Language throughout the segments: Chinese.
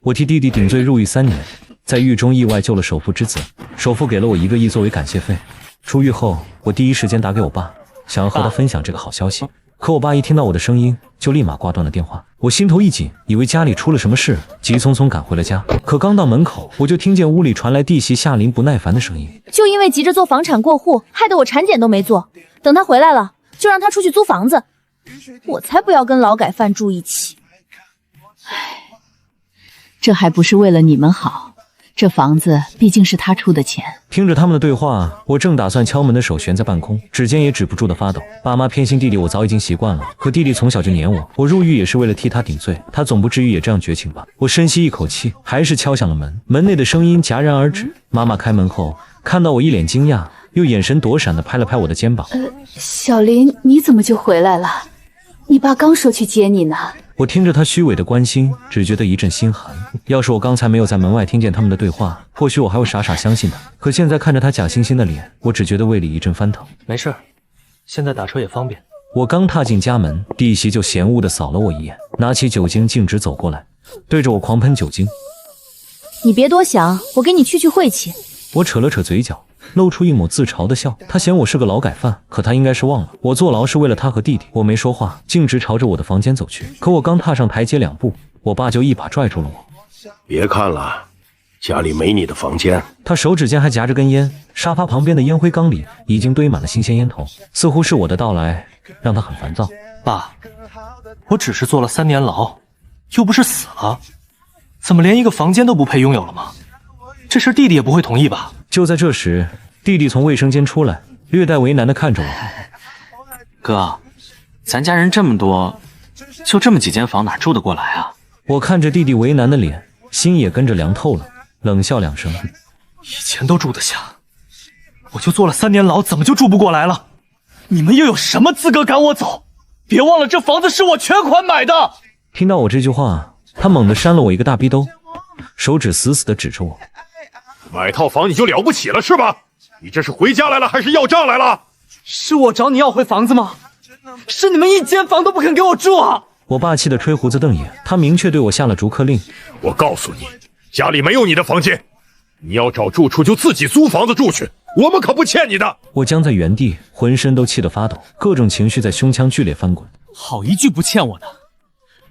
我替弟弟顶罪入狱3年，在狱中意外救了首富之子，首富给了我1个亿作为感谢费。出狱后，我第一时间打给我爸，想要和他分享这个好消息。可我爸一听到我的声音，就立马挂断了电话。我心头一紧，以为家里出了什么事，急匆匆赶回了家。可刚到门口，我就听见屋里传来弟媳夏琳不耐烦的声音：“就因为急着做房产过户，害得我产检都没做。等他回来了，就让他出去租房子。我才不要跟劳改犯住一起。”唉，这还不是为了你们好。这房子毕竟是他出的钱。听着他们的对话，我正打算敲门的手悬在半空，指尖也止不住的发抖。爸妈偏心弟弟，我早已经习惯了。可弟弟从小就黏我，我入狱也是为了替他顶罪，他总不至于也这样绝情吧？我深吸一口气，还是敲响了门。门内的声音戛然而止。妈妈开门后，看到我一脸惊讶，又眼神躲闪的拍了拍我的肩膀：“小林，你怎么就回来了？你爸刚说去接你呢。”我听着他虚伪的关心，只觉得一阵心寒。要是我刚才没有在门外听见他们的对话，或许我还会傻傻相信他。可现在看着他假惺惺的脸，我只觉得胃里一阵翻腾。没事，现在打车也方便。我刚踏进家门，弟媳就嫌恶地扫了我一眼，拿起酒精径直走过来，对着我狂喷酒精。你别多想，我给你去晦气。我扯了扯嘴角，露出一抹自嘲的笑。他嫌我是个劳改犯，可他应该是忘了我坐牢是为了他和弟弟。我没说话，径直朝着我的房间走去。可我刚踏上台阶2步，我爸就一把拽住了我。别看了，家里没你的房间。他手指间还夹着根烟，沙发旁边的烟灰缸里已经堆满了新鲜烟头，似乎是我的到来让他很烦躁。爸，我只是坐了3年牢，又不是死了，怎么连一个房间都不配拥有了吗？这事弟弟也不会同意吧？就在这时，弟弟从卫生间出来，略带为难地看着我。哥，咱家人这么多，就这么几间房哪住得过来啊？我看着弟弟为难的脸，心也跟着凉透了，冷笑2声。以前都住得下，我就坐了3年牢，怎么就住不过来了？你们又有什么资格赶我走？别忘了这房子是我全款买的。听到我这句话，他猛地扇了我一个大逼兜，手指死死地指着我。买套房你就了不起了是吧？你这是回家来了还是要账来了？是我找你要回房子吗？是你们一间房都不肯给我住啊！我爸气得吹胡子瞪眼，他明确对我下了逐客令。我告诉你，家里没有你的房间，你要找住处就自己租房子住去，我们可不欠你的。我僵在原地，浑身都气得发抖，各种情绪在胸腔剧烈翻滚。好一句不欠我的，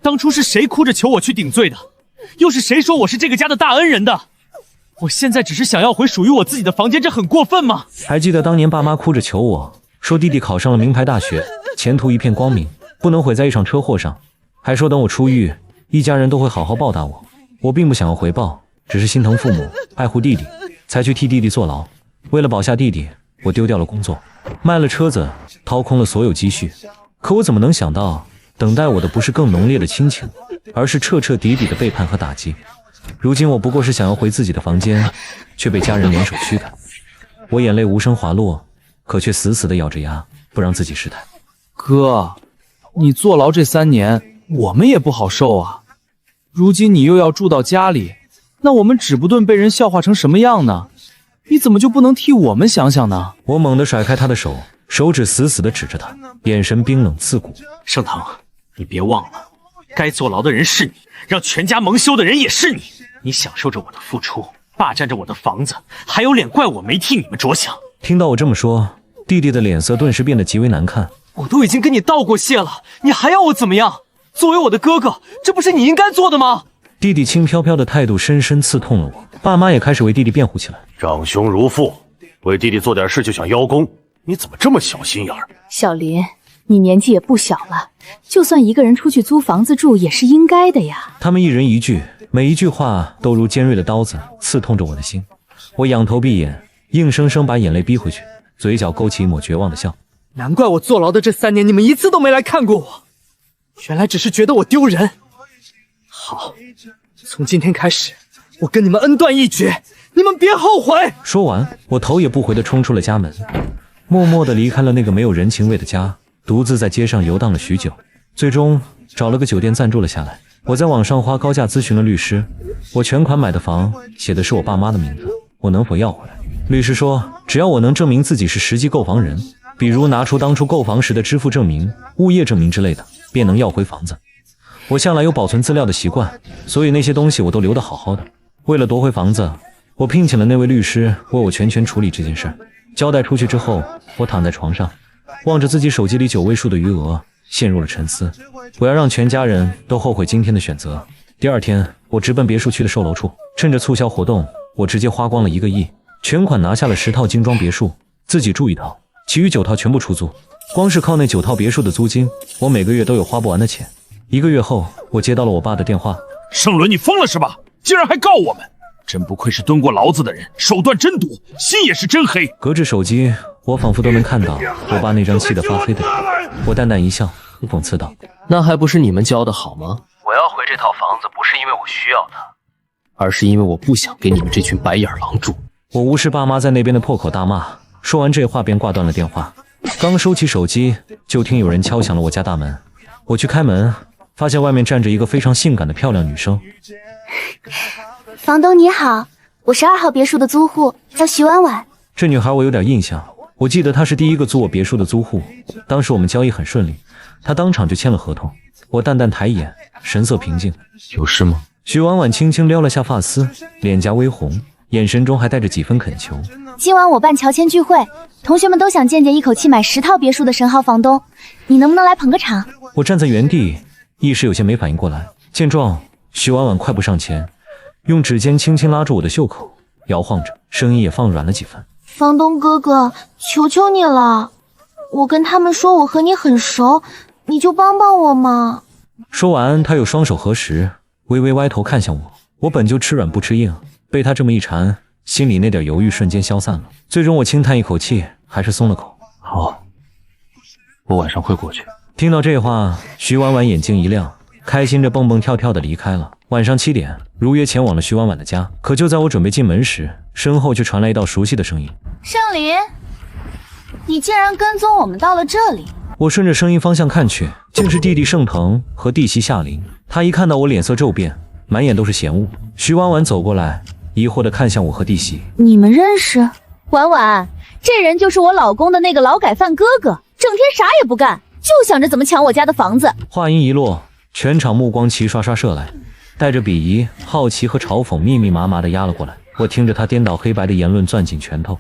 当初是谁哭着求我去顶罪的？又是谁说我是这个家的大恩人的？我现在只是想要回属于我自己的房间，这很过分吗？还记得当年爸妈哭着求我说弟弟考上了名牌大学，前途一片光明，不能毁在一场车祸上，还说等我出狱，一家人都会好好报答我。我并不想要回报，只是心疼父母，爱护弟弟，才去替弟弟坐牢。为了保下弟弟，我丢掉了工作，卖了车子，掏空了所有积蓄。可我怎么能想到，等待我的不是更浓烈的亲情，而是彻彻底底的背叛和打击。如今我不过是想要回自己的房间，却被家人联手驱赶。我眼泪无声滑落，可却死死地咬着牙，不让自己失态。哥，你坐牢这3年，我们也不好受啊。如今你又要住到家里，那我们止不顿被人笑话成什么样呢？你怎么就不能替我们想想呢？我猛地甩开他的手，手指死死地指着他，眼神冰冷刺骨。盛腾，你别忘了，该坐牢的人是你，让全家蒙羞的人也是你。你享受着我的付出，霸占着我的房子，还有脸怪我没替你们着想？听到我这么说，弟弟的脸色顿时变得极为难看。我都已经跟你道过谢了，你还要我怎么样？作为我的哥哥，这不是你应该做的吗？弟弟轻飘飘的态度深深刺痛了我，爸妈也开始为弟弟辩护起来。长兄如父，为弟弟做点事就想邀功，你怎么这么小心眼儿？小林，你年纪也不小了，就算一个人出去租房子住也是应该的呀。他们一人一句，每一句话都如尖锐的刀子刺痛着我的心。我仰头闭眼，硬生生把眼泪逼回去，嘴角勾起一抹绝望的笑。难怪我坐牢的这3年，你们一次都没来看过我，原来只是觉得我丢人。好，从今天开始，我跟你们恩断义绝，你们别后悔。说完，我头也不回地冲出了家门，默默地离开了那个没有人情味的家，独自在街上游荡了许久，最终找了个酒店暂住了下来。我在网上花高价咨询了律师，我全款买的房写的是我爸妈的名字，我能否要回来？律师说，只要我能证明自己是实际购房人，比如拿出当初购房时的支付证明、物业证明之类的，便能要回房子。我向来有保存资料的习惯，所以那些东西我都留得好好的。为了夺回房子，我聘请了那位律师为我全权处理这件事。交代出去之后，我躺在床上，望着自己手机里9位数的余额，陷入了沉思。我要让全家人都后悔今天的选择。第二天，我直奔别墅区的售楼处，趁着促销活动，我直接花光了1个亿，全款拿下了10套精装别墅，自己住1套，其余9套全部出租。光是靠那9套别墅的租金，我每个月都有花不完的钱。1个月后，我接到了我爸的电话。盛伦，你疯了是吧？竟然还告我们！真不愧是蹲过牢子的人，手段真毒，心也是真黑。隔着手机，我仿佛都能看到我爸那张气得发黑的脸。我淡淡一笑，讽刺道：“那还不是你们教的好吗？我要回这套房子，不是因为我需要它，而是因为我不想给你们这群白眼狼住。”我无视爸妈在那边的破口大骂，说完这话便挂断了电话。刚收起手机，就听有人敲响了我家大门。我去开门，发现外面站着一个非常性感的漂亮女生。房东你好，我是2号别墅的租户，叫徐婉婉。这女孩我有点印象，我记得她是第一个租我别墅的租户，当时我们交易很顺利，她当场就签了合同。我淡淡抬眼，神色平静。有事吗？徐婉婉轻轻撩了下发丝，脸颊微红，眼神中还带着几分恳求。今晚我办乔迁聚会，同学们都想见见一口气买10套别墅的神号房东，你能不能来捧个场？我站在原地，一时有些没反应过来。见状，徐婉婉快步上前，用指尖轻轻拉住我的袖口，摇晃着，声音也放软了几分。房东哥哥，求求你了，我跟他们说我和你很熟，你就帮帮我嘛。说完，她又双手合十，微微歪头看向我。我本就吃软不吃硬，被她这么一缠，心里那点犹豫瞬间消散了。最终我轻叹一口气，还是松了口。好，我晚上会过去。听到这话，徐婉婉眼睛一亮，开心着蹦蹦跳跳的离开了。晚上7点，如约前往了徐婉婉的家。可就在我准备进门时，身后却传来一道熟悉的声音：“盛林，你竟然跟踪我们到了这里！”我顺着声音方向看去，竟是弟弟盛腾和弟媳夏琳。他一看到我，脸色骤变，满眼都是嫌恶。徐婉婉走过来，疑惑地看向我和弟媳：“你们认识？”婉婉，这人就是我老公的那个劳改犯哥哥，整天啥也不干，就想着怎么抢我家的房子。话音一落，全场目光齐刷刷射来，带着鄙夷、好奇和嘲讽，密密麻麻地压了过来。我听着他颠倒黑白的言论攥紧拳头，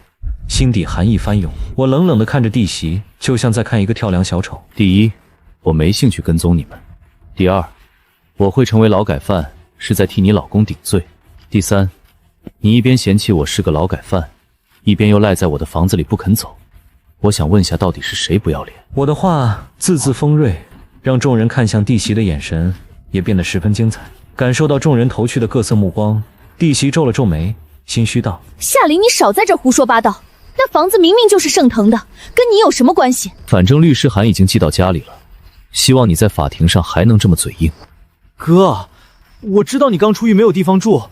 心底寒意翻涌。我冷冷地看着弟媳，就像在看一个跳梁小丑。第一，我没兴趣跟踪你们；第二，我会成为劳改犯是在替你老公顶罪；第三，你一边嫌弃我是个劳改犯，一边又赖在我的房子里不肯走。我想问一下，到底是谁不要脸？我的话字字锋锐，让众人看向弟媳的眼神也变得十分精彩。感受到众人投去的各色目光，弟媳皱了皱眉，心虚道：“夏琳，你少在这胡说八道，那房子明明就是盛腾的，跟你有什么关系？”反正律师函已经寄到家里了，希望你在法庭上还能这么嘴硬。哥，我知道你刚出狱没有地方住，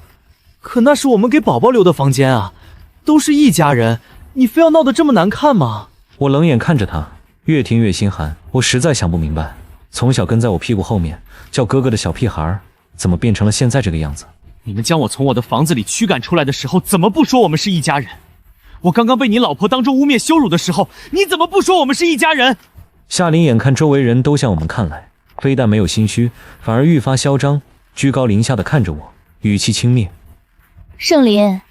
可那是我们给宝宝留的房间啊，都是一家人，你非要闹得这么难看吗？我冷眼看着他，越听越心寒。我实在想不明白，从小跟在我屁股后面叫哥哥的小屁孩，怎么变成了现在这个样子？你们将我从我的房子里驱赶出来的时候，怎么不说我们是一家人？我刚刚被你老婆当众污蔑羞辱的时候，你怎么不说我们是一家人？夏琳眼看周围人都向我们看来，非但没有心虚，反而愈发嚣张，居高临下的看着我，语气轻蔑：“盛林，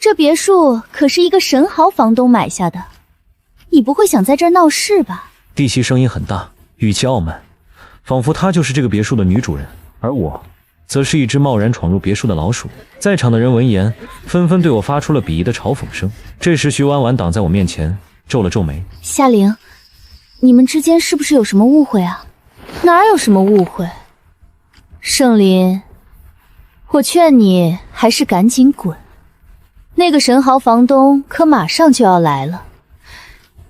这别墅可是一个神豪房东买下的，你不会想在这儿闹事吧？”弟媳声音很大，语气傲慢，仿佛她就是这个别墅的女主人，而我则是一只贸然闯入别墅的老鼠。在场的人闻言，纷纷对我发出了鄙夷的嘲讽声。这时徐婉婉挡在我面前，皱了皱眉：“夏琳，你们之间是不是有什么误会啊？”“哪有什么误会？”“盛林，我劝你还是赶紧滚，那个神豪房东可马上就要来了，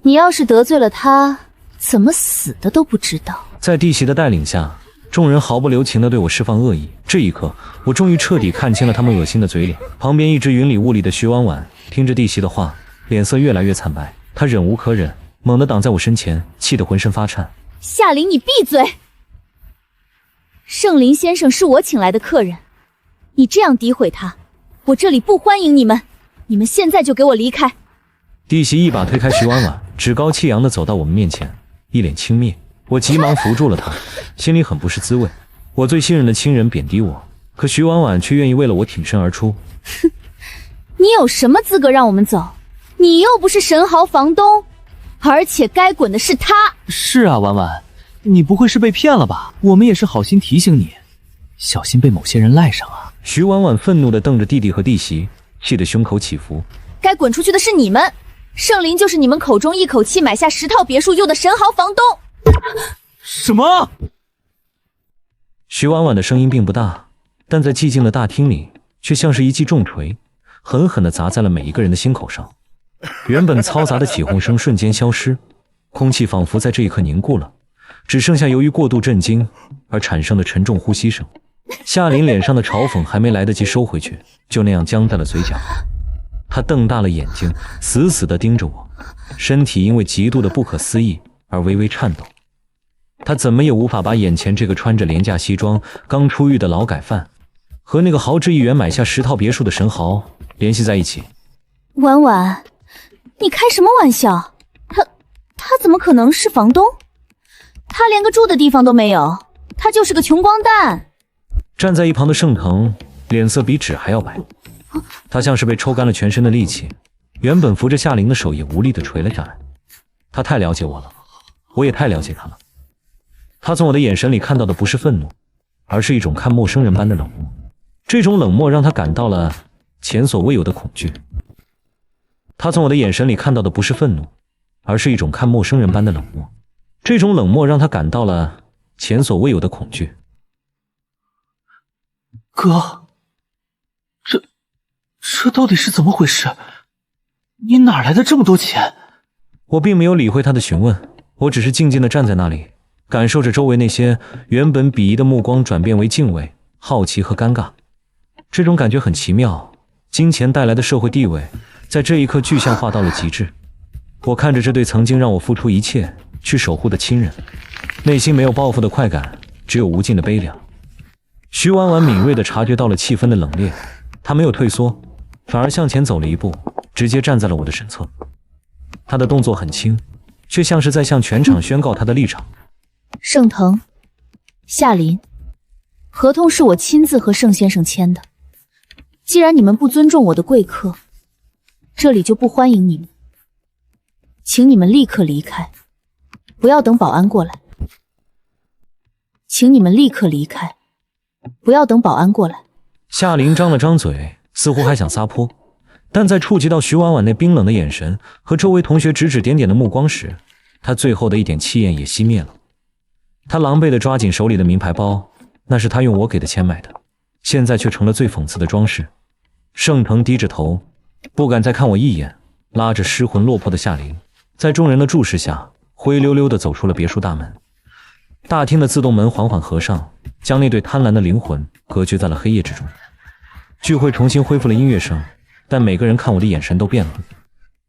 你要是得罪了他，怎么死的都不知道。”在弟媳的带领下，众人毫不留情地对我释放恶意。这一刻，我终于彻底看清了他们恶心的嘴脸。旁边一直云里雾里的徐婉婉听着弟媳的话，脸色越来越惨白。她忍无可忍，猛地挡在我身前，气得浑身发颤。“夏琳，你闭嘴！盛林先生是我请来的客人，你这样诋毁他，我这里不欢迎你们，你们现在就给我离开！”弟媳一把推开徐婉婉，趾高气扬地走到我们面前，一脸轻蔑。我急忙扶住了她，心里很不是滋味。我最信任的亲人贬低我，可徐婉婉却愿意为了我挺身而出。哼，你有什么资格让我们走？你又不是神豪房东，而且该滚的是他。是啊，婉婉，你不会是被骗了吧？我们也是好心提醒你，小心被某些人赖上啊。徐婉婉愤怒地瞪着弟弟和弟媳，气得胸口起伏。该滚出去的是你们，盛林就是你们口中一口气买下10套别墅用的神豪房东。什么？徐婉婉的声音并不大，但在寂静的大厅里，却像是一记重锤，狠狠地砸在了每一个人的心口上。原本嘈杂的起哄声瞬间消失，空气仿佛在这一刻凝固了，只剩下由于过度震惊而产生的沉重呼吸声。夏琳脸上的嘲讽还没来得及收回去，就那样僵在了嘴角。她瞪大了眼睛，死死地盯着我，身体因为极度的不可思议而微微颤抖。她怎么也无法把眼前这个穿着廉价西装、刚出狱的劳改犯和那个豪掷1元买下10套别墅的神豪联系在一起。婉婉，你开什么玩笑？他怎么可能是房东？他连个住的地方都没有，他就是个穷光蛋。站在一旁的盛腾脸色比纸还要白，他像是被抽干了全身的力气，原本扶着夏琳的手也无力地垂了下来。他太了解我了，我也太了解他了。他从我的眼神里看到的不是愤怒，而是一种看陌生人般的冷漠。这种冷漠让他感到了前所未有的恐惧。他从我的眼神里看到的不是愤怒，而是一种看陌生人般的冷漠。这种冷漠让他感到了前所未有的恐惧。哥，这到底是怎么回事？你哪来的这么多钱？我并没有理会他的询问，我只是静静地站在那里，感受着周围那些原本鄙夷的目光转变为敬畏、好奇和尴尬。这种感觉很奇妙，金钱带来的社会地位在这一刻具象化到了极致。我看着这对曾经让我付出一切去守护的亲人，内心没有报复的快感，只有无尽的悲凉。徐婉婉敏锐地察觉到了气氛的冷冽，她没有退缩，反而向前走了一步，直接站在了我的身侧。她的动作很轻，却像是在向全场宣告她的立场。盛腾，夏琳，合同是我亲自和盛先生签的，既然你们不尊重我的贵客，这里就不欢迎你们，请你们立刻离开，不要等保安过来。请你们立刻离开，不要等保安过来。夏琳张了张嘴，似乎还想撒泼，但在触及到徐婉婉那冰冷的眼神和周围同学指指点点的目光时，她最后的一点气焰也熄灭了。她狼狈地抓紧手里的名牌包，那是她用我给的钱买的，现在却成了最讽刺的装饰。盛腾低着头，不敢再看我一眼，拉着失魂落魄的夏琳，在众人的注视下灰溜溜地走出了别墅大门。大厅的自动门缓缓合上，将那对贪婪的灵魂隔绝在了黑夜之中。聚会重新恢复了音乐声，但每个人看我的眼神都变了。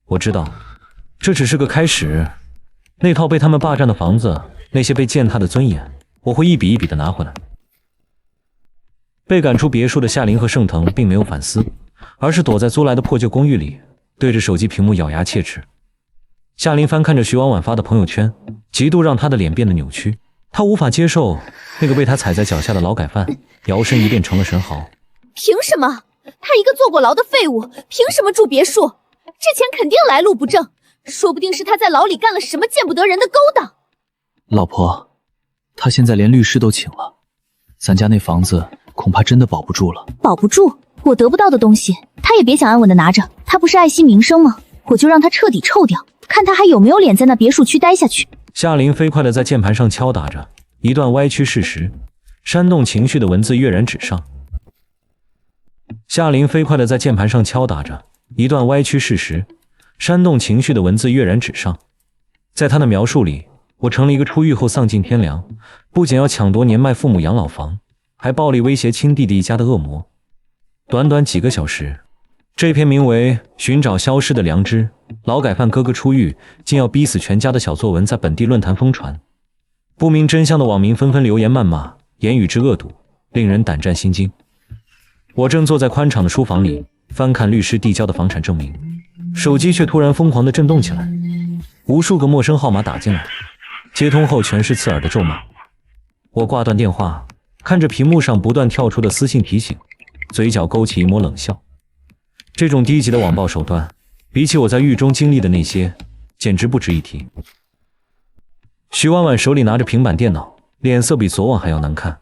我知道，这只是个开始。那套被他们霸占的房子，那些被践踏的尊严，我会一笔一笔地拿回来。被赶出别墅的夏琳和盛腾并没有反思，而是躲在租来的破旧公寓里，对着手机屏幕咬牙切齿。夏琳翻看着徐婉婉发的朋友圈，极度让她的脸变得扭曲。她无法接受那个被她踩在脚下的劳改犯摇身一变成了神豪。凭什么？他一个坐过牢的废物，凭什么住别墅？这钱肯定来路不正，说不定是他在牢里干了什么见不得人的勾当。老婆，他现在连律师都请了，咱家那房子恐怕真的保不住了。保不住？我得不到的东西，他也别想安稳的拿着。他不是爱惜名声吗？我就让他彻底臭掉，看他还有没有脸在那别墅区待下去。夏琳飞快地在键盘上敲打着，一段歪曲事实、煽动情绪的文字跃然纸上。夏琳飞快地在键盘上敲打着，一段歪曲事实、煽动情绪的文字跃然纸上。在他的描述里，我成了一个出狱后丧尽天良，不仅要抢夺年迈父母养老房，还暴力威胁亲弟弟一家的恶魔。短短几个小时，这篇名为《寻找消失的良知，劳改犯哥哥出狱竟要逼死全家》的小作文在本地论坛疯传，不明真相的网民纷纷留言谩骂，言语之恶毒，令人胆战心惊。我正坐在宽敞的书房里，翻看律师递交的房产证明，手机却突然疯狂地震动起来，无数个陌生号码打进来，接通后全是刺耳的咒骂。我挂断电话，看着屏幕上不断跳出的私信提醒，嘴角勾起一抹冷笑。这种低级的网暴手段，比起我在狱中经历的那些，简直不值一提。徐婉婉手里拿着平板电脑，脸色比昨晚还要难看。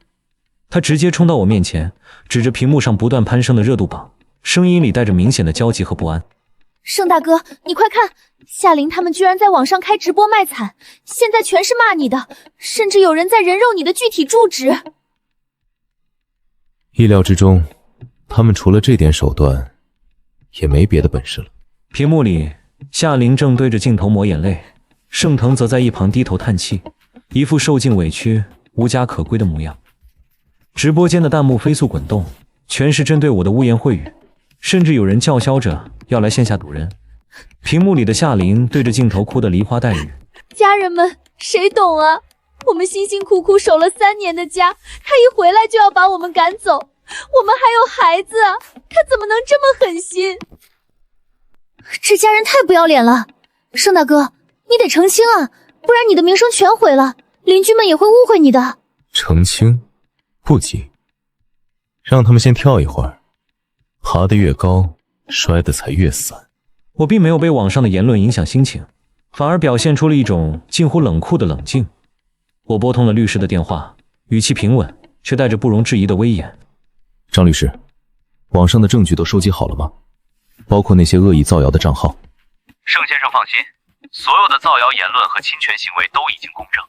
她直接冲到我面前，指着屏幕上不断攀升的热度榜，声音里带着明显的焦急和不安。盛大哥，你快看，夏琳他们居然在网上开直播卖惨，现在全是骂你的，甚至有人在人肉你的具体住址。意料之中，他们除了这点手段，也没别的本事了。屏幕里，夏琳正对着镜头抹眼泪，盛腾则在一旁低头叹气，一副受尽委屈、无家可归的模样。直播间的弹幕飞速滚动，全是针对我的污言秽语，甚至有人叫嚣着要来线下堵人。屏幕里的夏琳对着镜头哭得梨花带雨。家人们，谁懂啊？我们辛辛苦苦守了3年的家，他一回来就要把我们赶走，我们还有孩子啊，他怎么能这么狠心？这家人太不要脸了！盛大哥，你得澄清啊，不然你的名声全毁了，邻居们也会误会你的。澄清？不急，让他们先跳一会儿，爬得越高，摔得才越散。我并没有被网上的言论影响心情，反而表现出了一种近乎冷酷的冷静。我拨通了律师的电话，语气平稳，却带着不容置疑的威严。张律师，网上的证据都收集好了吗？包括那些恶意造谣的账号。盛先生放心，所有的造谣言论和侵权行为都已经公证，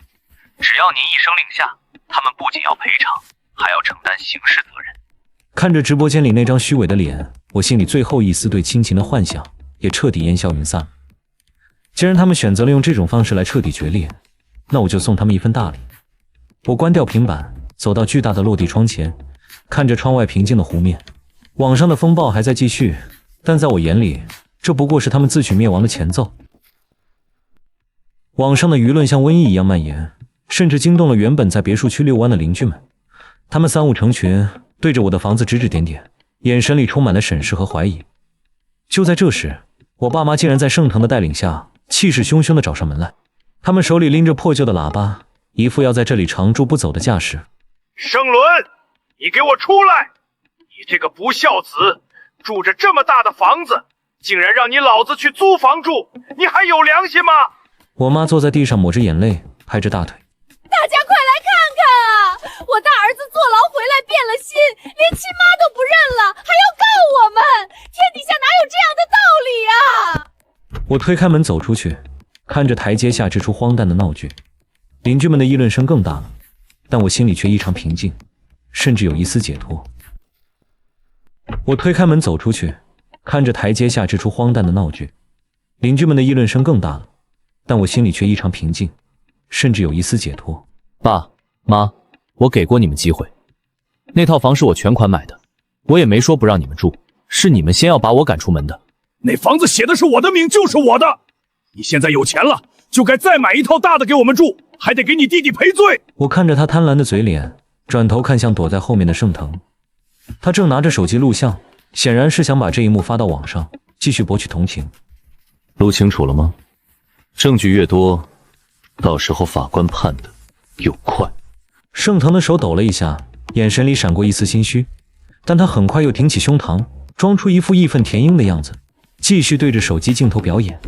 只要您一声令下，他们不仅要赔偿，还要承担刑事责任。看着直播间里那张虚伪的脸，我心里最后一丝对亲情的幻想也彻底烟消云散。既然他们选择了用这种方式来彻底决裂，那我就送他们一份大礼。我关掉平板，走到巨大的落地窗前，看着窗外平静的湖面。网上的风暴还在继续，但在我眼里，这不过是他们自取灭亡的前奏。网上的舆论像瘟疫一样蔓延，甚至惊动了原本在别墅区遛弯的邻居们。他们三五成群，对着我的房子指指点点，眼神里充满了审视和怀疑。就在这时，我爸妈竟然在盛腾的带领下，气势汹汹地找上门来。他们手里拎着破旧的喇叭，一副要在这里常住不走的架势。盛伦，你给我出来！你这个不孝子，住着这么大的房子，竟然让你老子去租房住，你还有良心吗？我妈坐在地上抹着眼泪，拍着大腿。大家快来看看啊！我大儿子坐牢回来变了心，连亲妈都不认了，还要告我们！天底下哪有这样的道理啊！我推开门走出去，看着台阶下这出荒诞的闹剧，邻居们的议论声更大了，但我心里却异常平静，甚至有一丝解脱。我推开门走出去，看着台阶下这出荒诞的闹剧，邻居们的议论声更大了，但我心里却异常平静，甚至有一丝解脱。爸妈，我给过你们机会，那套房是我全款买的，我也没说不让你们住，是你们先要把我赶出门的。那房子写的是我的名，就是我的。你现在有钱了，就该再买一套大的给我们住，还得给你弟弟赔罪。我看着他贪婪的嘴脸，转头看向躲在后面的盛腾，他正拿着手机录像，显然是想把这一幕发到网上，继续博取同情。录清楚了吗？证据越多，到时候法官判的又快。盛腾的手抖了一下，眼神里闪过一丝心虚，但他很快又挺起胸膛，装出一副义愤填膺的样子，继续对着手机镜头表演。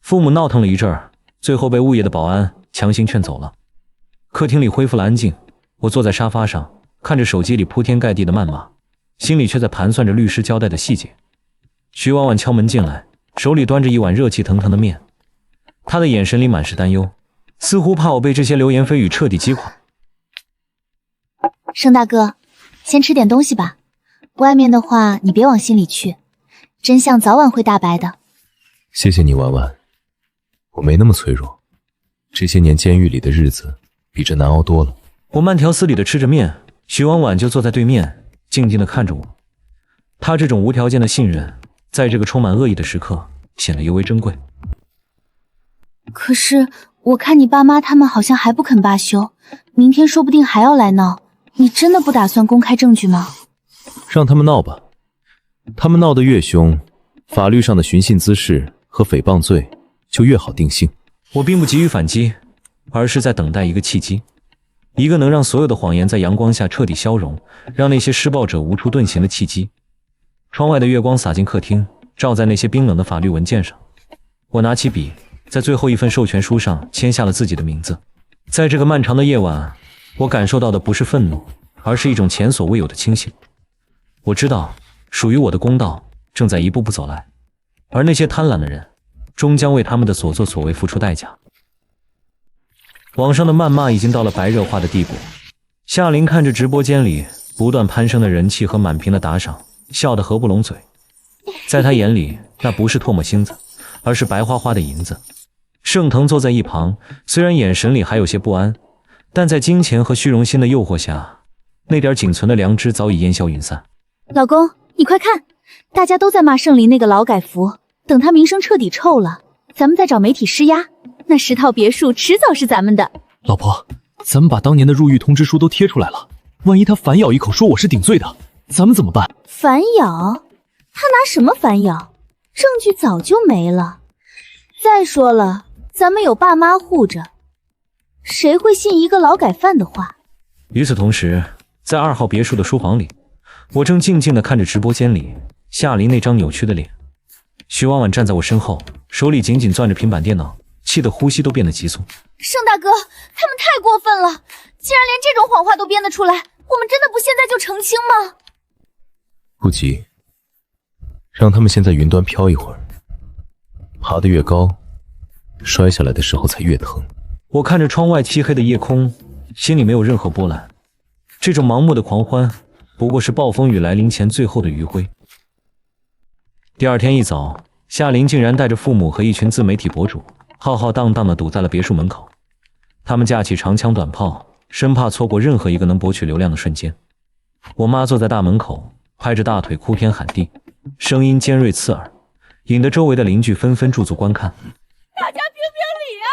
父母闹腾了一阵儿，最后被物业的保安强行劝走了。客厅里恢复了安静，我坐在沙发上，看着手机里铺天盖地的谩骂，心里却在盘算着律师交代的细节。徐婉婉敲门进来，手里端着一碗热气腾腾的面，她的眼神里满是担忧，似乎怕我被这些流言蜚语彻底击垮。盛大哥，先吃点东西吧，外面的话你别往心里去，真相早晚会大白的。谢谢你，婉婉，我没那么脆弱，这些年监狱里的日子比这难熬多了。我慢条斯理地吃着面，徐婉婉就坐在对面，静静地看着我。她这种无条件的信任，在这个充满恶意的时刻显得尤为珍贵。可是我看你爸妈他们好像还不肯罢休，明天说不定还要来闹，你真的不打算公开证据吗？让他们闹吧，他们闹得越凶，法律上的寻衅滋事和诽谤罪就越好定性。我并不急于反击，而是在等待一个契机。一个能让所有的谎言在阳光下彻底消融，让那些施暴者无处遁形的契机。窗外的月光洒进客厅，照在那些冰冷的法律文件上。我拿起笔，在最后一份授权书上签下了自己的名字。在这个漫长的夜晚，我感受到的不是愤怒，而是一种前所未有的清醒。我知道，属于我的公道正在一步步走来，而那些贪婪的人，终将为他们的所作所为付出代价。网上的谩骂已经到了白热化的地步。夏琳看着直播间里不断攀升的人气和满屏的打赏，笑得合不拢嘴。在他眼里，那不是唾沫星子，而是白花花的银子。盛腾坐在一旁，虽然眼神里还有些不安，但在金钱和虚荣心的诱惑下，那点仅存的良知早已烟消云散。老公，你快看，大家都在骂盛林那个劳改服，等他名声彻底臭了，咱们再找媒体施压，那10套别墅迟早是咱们的。老婆，咱们把当年的入狱通知书都贴出来了，万一他反咬一口说我是顶罪的，咱们怎么办？反咬？他拿什么反咬？证据早就没了。再说了，咱们有爸妈护着，谁会信一个劳改犯的话？与此同时，在2号别墅的书房里，我正静静地看着直播间里夏琳那张扭曲的脸。徐婉婉站在我身后，手里紧紧攥着平板电脑，气得呼吸都变得急促。盛大哥，他们太过分了！既然连这种谎话都编得出来，我们真的不现在就澄清吗？不急，让他们先在云端飘一会儿，爬得越高，摔下来的时候才越疼。我看着窗外漆黑的夜空，心里没有任何波澜。这种盲目的狂欢，不过是暴风雨来临前最后的余晖。第二天一早，夏琳竟然带着父母和一群自媒体博主，浩浩荡荡地堵在了别墅门口。他们架起长枪短炮，生怕错过任何一个能博取流量的瞬间。我妈坐在大门口，拍着大腿哭天喊地，声音尖锐刺耳，引得周围的邻居纷纷驻足观看。大家评评理啊！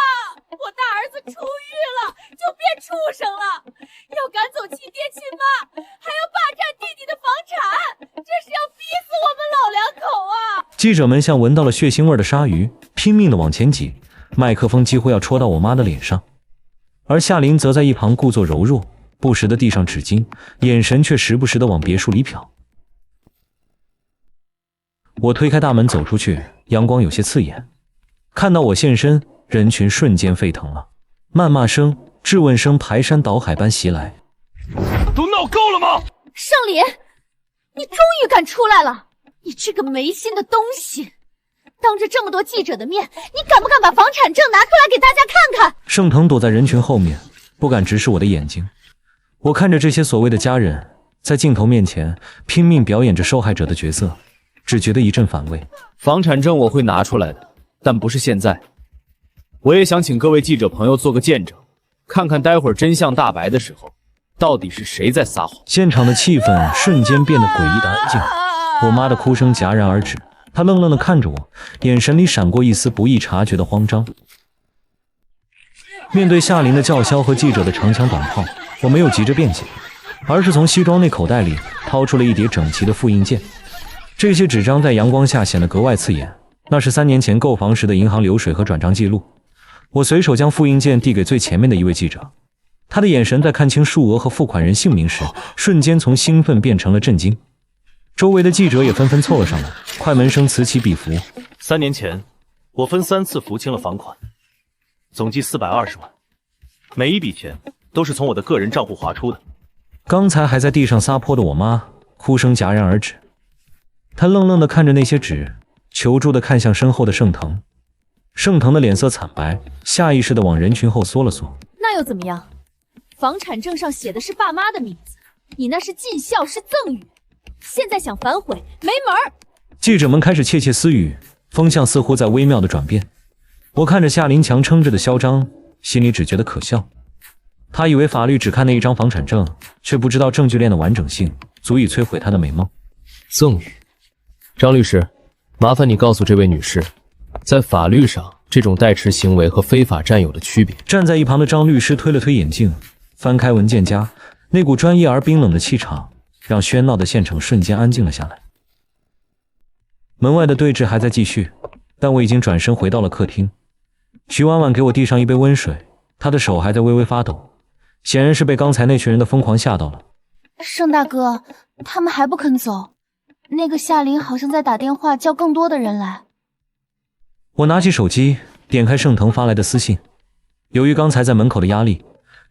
我大儿子出狱了，就变畜生了，要赶走亲爹亲妈，还要霸占弟弟的房产，这是要逼死我们老两口啊！记者们像闻到了血腥味的鲨鱼，拼命地往前挤，麦克风几乎要戳到我妈的脸上。而夏琳则在一旁故作柔弱，不时地递上纸巾，眼神却时不时地往别墅里瞟。我推开大门走出去，阳光有些刺眼。看到我现身，人群瞬间沸腾了，谩骂声、质问声排山倒海般袭来。都闹够了吗？盛林，你终于敢出来了！你这个没心的东西！当着这么多记者的面，你敢不敢把房产证拿出来给大家看看？盛腾躲在人群后面，不敢直视我的眼睛。我看着这些所谓的家人在镜头面前拼命表演着受害者的角色，只觉得一阵反胃。房产证我会拿出来的，但不是现在。我也想请各位记者朋友做个见证，看看待会儿真相大白的时候，到底是谁在撒谎。现场的气氛瞬间变得诡异的安静，我妈的哭声戛然而止。她愣愣地看着我，眼神里闪过一丝不易察觉的慌张。面对夏琳的叫嚣和记者的长枪短炮，我没有急着辩解，而是从西装内口袋里掏出了一叠整齐的复印件。这些纸张在阳光下显得格外刺眼，那是3年前购房时的银行流水和转账记录。我随手将复印件递给最前面的一位记者，他的眼神在看清数额和付款人姓名时，瞬间从兴奋变成了震惊。周围的记者也纷纷凑了上来，快门声此起彼伏。3年前，我分3次付清了房款，总计420万，每一笔钱都是从我的个人账户划出的。刚才还在地上撒泼的我妈，哭声戛然而止。她愣愣地看着那些纸，求助地看向身后的盛腾。盛腾的脸色惨白，下意识地往人群后缩了缩。那又怎么样？房产证上写的是爸妈的名字，你那是尽孝，是赠与。现在想反悔，没门儿！记者们开始窃窃私语，风向似乎在微妙的转变。我看着夏林强撑着的嚣张，心里只觉得可笑。他以为法律只看那一张房产证，却不知道证据链的完整性足以摧毁他的美梦。赠与，张律师，麻烦你告诉这位女士，在法律上这种代持行为和非法占有的区别。站在一旁的张律师推了推眼镜，翻开文件夹，那股专业而冰冷的气场让喧闹的现场瞬间安静了下来。门外的对峙还在继续，但我已经转身回到了客厅。徐婉婉给我递上一杯温水，她的手还在微微发抖，显然是被刚才那群人的疯狂吓到了。盛大哥，他们还不肯走，那个夏琳好像在打电话叫更多的人来。我拿起手机，点开盛腾发来的私信。由于刚才在门口的压力，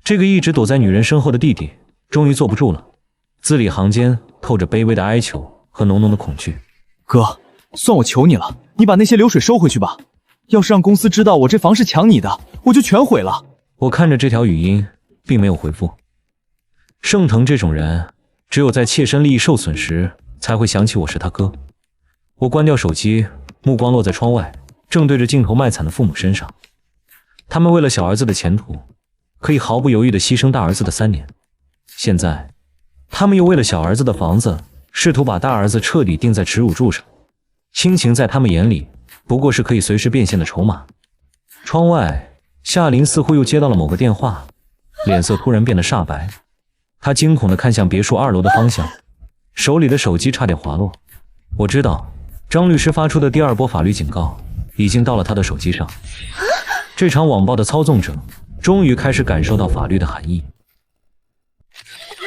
这个一直躲在女人身后的弟弟终于坐不住了，字里行间透着卑微的哀求和浓浓的恐惧。哥，算我求你了，你把那些流水收回去吧。要是让公司知道我这房是抢你的，我就全毁了。我看着这条语音，并没有回复。盛腾这种人，只有在切身利益受损时，才会想起我是他哥。我关掉手机，目光落在窗外，正对着镜头卖惨的父母身上。他们为了小儿子的前途，可以毫不犹豫地牺牲大儿子的3年。现在，他们又为了小儿子的房子，试图把大儿子彻底钉在耻辱柱上。亲情在他们眼里，不过是可以随时变现的筹码。窗外，夏琳似乎又接到了某个电话，脸色突然变得煞白。她惊恐地看向别墅2楼的方向，手里的手机差点滑落。我知道，张律师发出的第2波法律警告已经到了他的手机上。这场网暴的操纵者终于开始感受到法律的含义。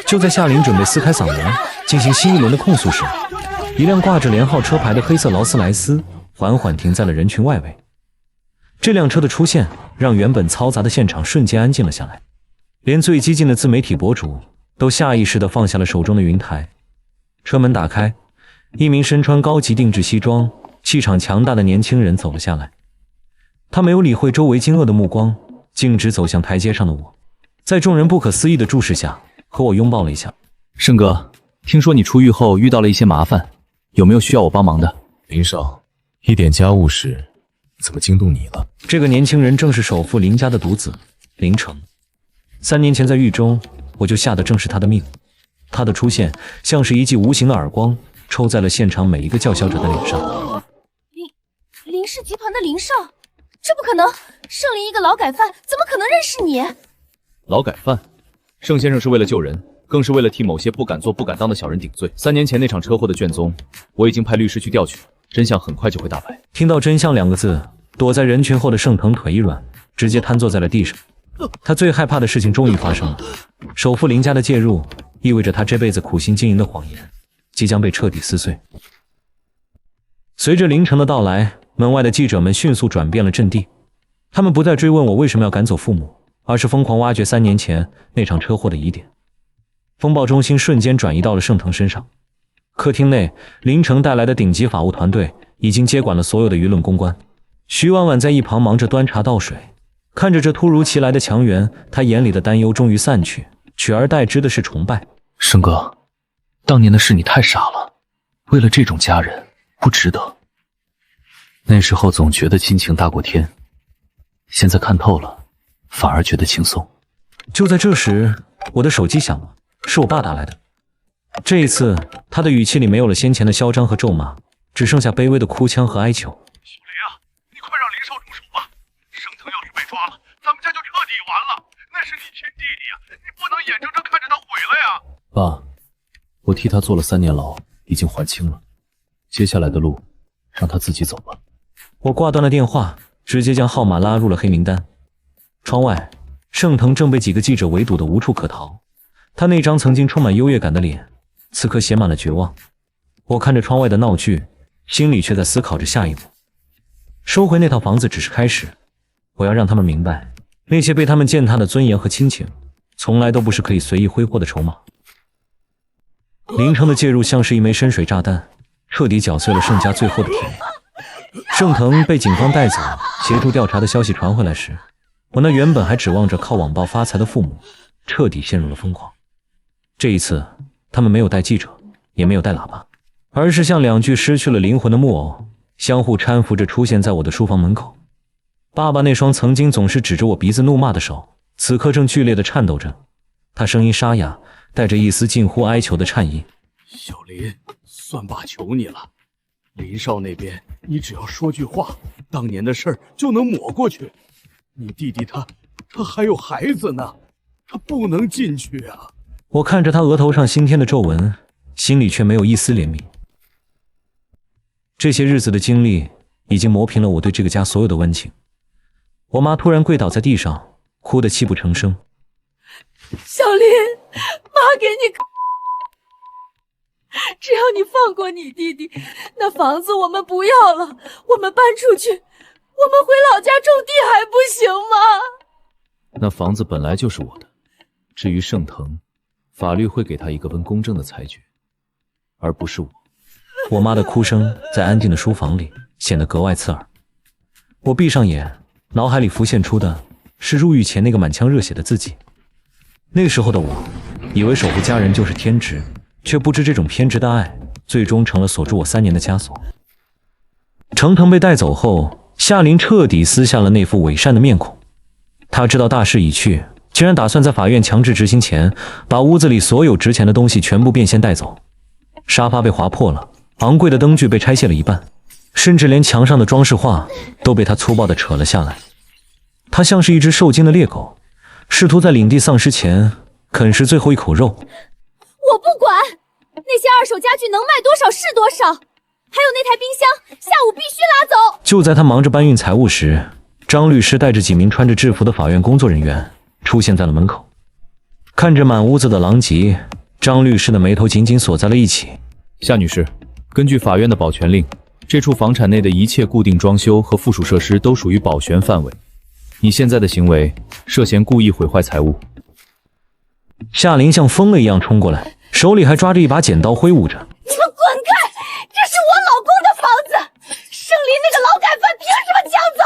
就在夏琳准备撕开嗓门进行新一轮的控诉时，一辆挂着连号车牌的黑色劳斯莱斯缓缓停在了人群外围。这辆车的出现让原本嘈杂的现场瞬间安静了下来，连最激进的自媒体博主都下意识地放下了手中的云台。车门打开，一名身穿高级定制西装、气场强大的年轻人走了下来。他没有理会周围惊愕的目光，径直走向台阶上的我，在众人不可思议的注视下，和我拥抱了一下。盛哥，听说你出狱后遇到了一些麻烦，有没有需要我帮忙的？林少，一点家务事怎么惊动你了？这个年轻人正是首富林家的独子林成。3年前在狱中，我就下的正是他的命。他的出现像是一记无形的耳光，抽在了现场每一个叫嚣者的脸上。林氏集团的林少，这不可能！盛林一个劳改犯，怎么可能认识你？劳改犯？盛先生是为了救人，更是为了替某些不敢做不敢当的小人顶罪。3年前那场车祸的卷宗，我已经派律师去调取，真相很快就会大白。听到真相2个字，躲在人群后的盛腾腿一软，直接瘫坐在了地上。他最害怕的事情终于发生了，首富林家的介入意味着他这辈子苦心经营的谎言即将被彻底撕碎。随着凌晨的到来，门外的记者们迅速转变了阵地，他们不再追问我为什么要赶走父母，而是疯狂挖掘3年前那场车祸的疑点。风暴中心瞬间转移到了盛腾身上。客厅内，林城带来的顶级法务团队已经接管了所有的舆论公关。徐婉婉在一旁忙着端茶倒水，看着这突如其来的强援，她眼里的担忧终于散去，取而代之的是崇拜。盛哥，当年的事你太傻了，为了这种家人不值得。那时候总觉得亲情大过天，现在看透了，反而觉得轻松。就在这时，我的手机响了，是我爸打来的。这一次，他的语气里没有了先前的嚣张和咒骂，只剩下卑微的哭腔和哀求。小林啊，你快让林少住手吧！盛腾要是被抓了，咱们家就彻底完了。那是你亲弟弟啊，你不能眼睁睁看着他毁了呀！爸，我替他坐了3年牢，已经还清了。接下来的路，让他自己走吧。我挂断了电话，直接将号码拉入了黑名单。窗外，盛腾正被几个记者围堵得无处可逃。他那张曾经充满优越感的脸，此刻写满了绝望。我看着窗外的闹剧，心里却在思考着下一步。收回那套房子只是开始，我要让他们明白，那些被他们践踏的尊严和亲情，从来都不是可以随意挥霍的筹码。林城的介入像是一枚深水炸弹，彻底搅碎了盛家最后的甜蜜。盛腾被警方带走，协助调查的消息传回来时，我那原本还指望着靠网暴发财的父母，彻底陷入了疯狂。这一次，他们没有带记者，也没有带喇叭，而是像2具失去了灵魂的木偶，相互搀扶着出现在我的书房门口。爸爸那双曾经总是指着我鼻子怒骂的手，此刻正剧烈地颤抖着，他声音沙哑，带着一丝近乎哀求的颤音。小林，算爸求你了，林少那边你只要说句话，当年的事儿就能抹过去。你弟弟他还有孩子呢，他不能进去啊！我看着他额头上新添的皱纹，心里却没有一丝怜悯。这些日子的经历已经磨平了我对这个家所有的温情。我妈突然跪倒在地上，哭得泣不成声。小林，妈给你只要你放过你弟弟，那房子我们不要了，我们搬出去，我们回老家种地还不行吗？那房子本来就是我的，至于盛腾，法律会给他一个公正的裁决，而不是我。我妈的哭声在安静的书房里显得格外刺耳。我闭上眼，脑海里浮现出的是入狱前那个满腔热血的自己。那个时候的我，以为守护家人就是天职，却不知这种偏执的爱，最终成了锁住我3年的枷锁。程腾被带走后，夏琳彻底撕下了那副伪善的面孔。他知道大势已去，竟然打算在法院强制执行前，把屋子里所有值钱的东西全部变现带走。沙发被划破了，昂贵的灯具被拆卸了一半，甚至连墙上的装饰画都被他粗暴地扯了下来。他像是一只受惊的猎狗，试图在领地丧失前啃食最后一口肉。我不管，那些二手家具能卖多少是多少，还有那台冰箱，下午必须拉走。就在他忙着搬运财物时，张律师带着几名穿着制服的法院工作人员出现在了门口。看着满屋子的狼藉，张律师的眉头紧紧锁在了一起。夏女士，根据法院的保全令，这处房产内的一切固定装修和附属设施都属于保全范围。你现在的行为涉嫌故意毁坏财物。夏琳像疯了一样冲过来，手里还抓着一把剪刀挥舞着。你们滚开！这是我老公的房子，胜利那个劳改犯凭什么抢走？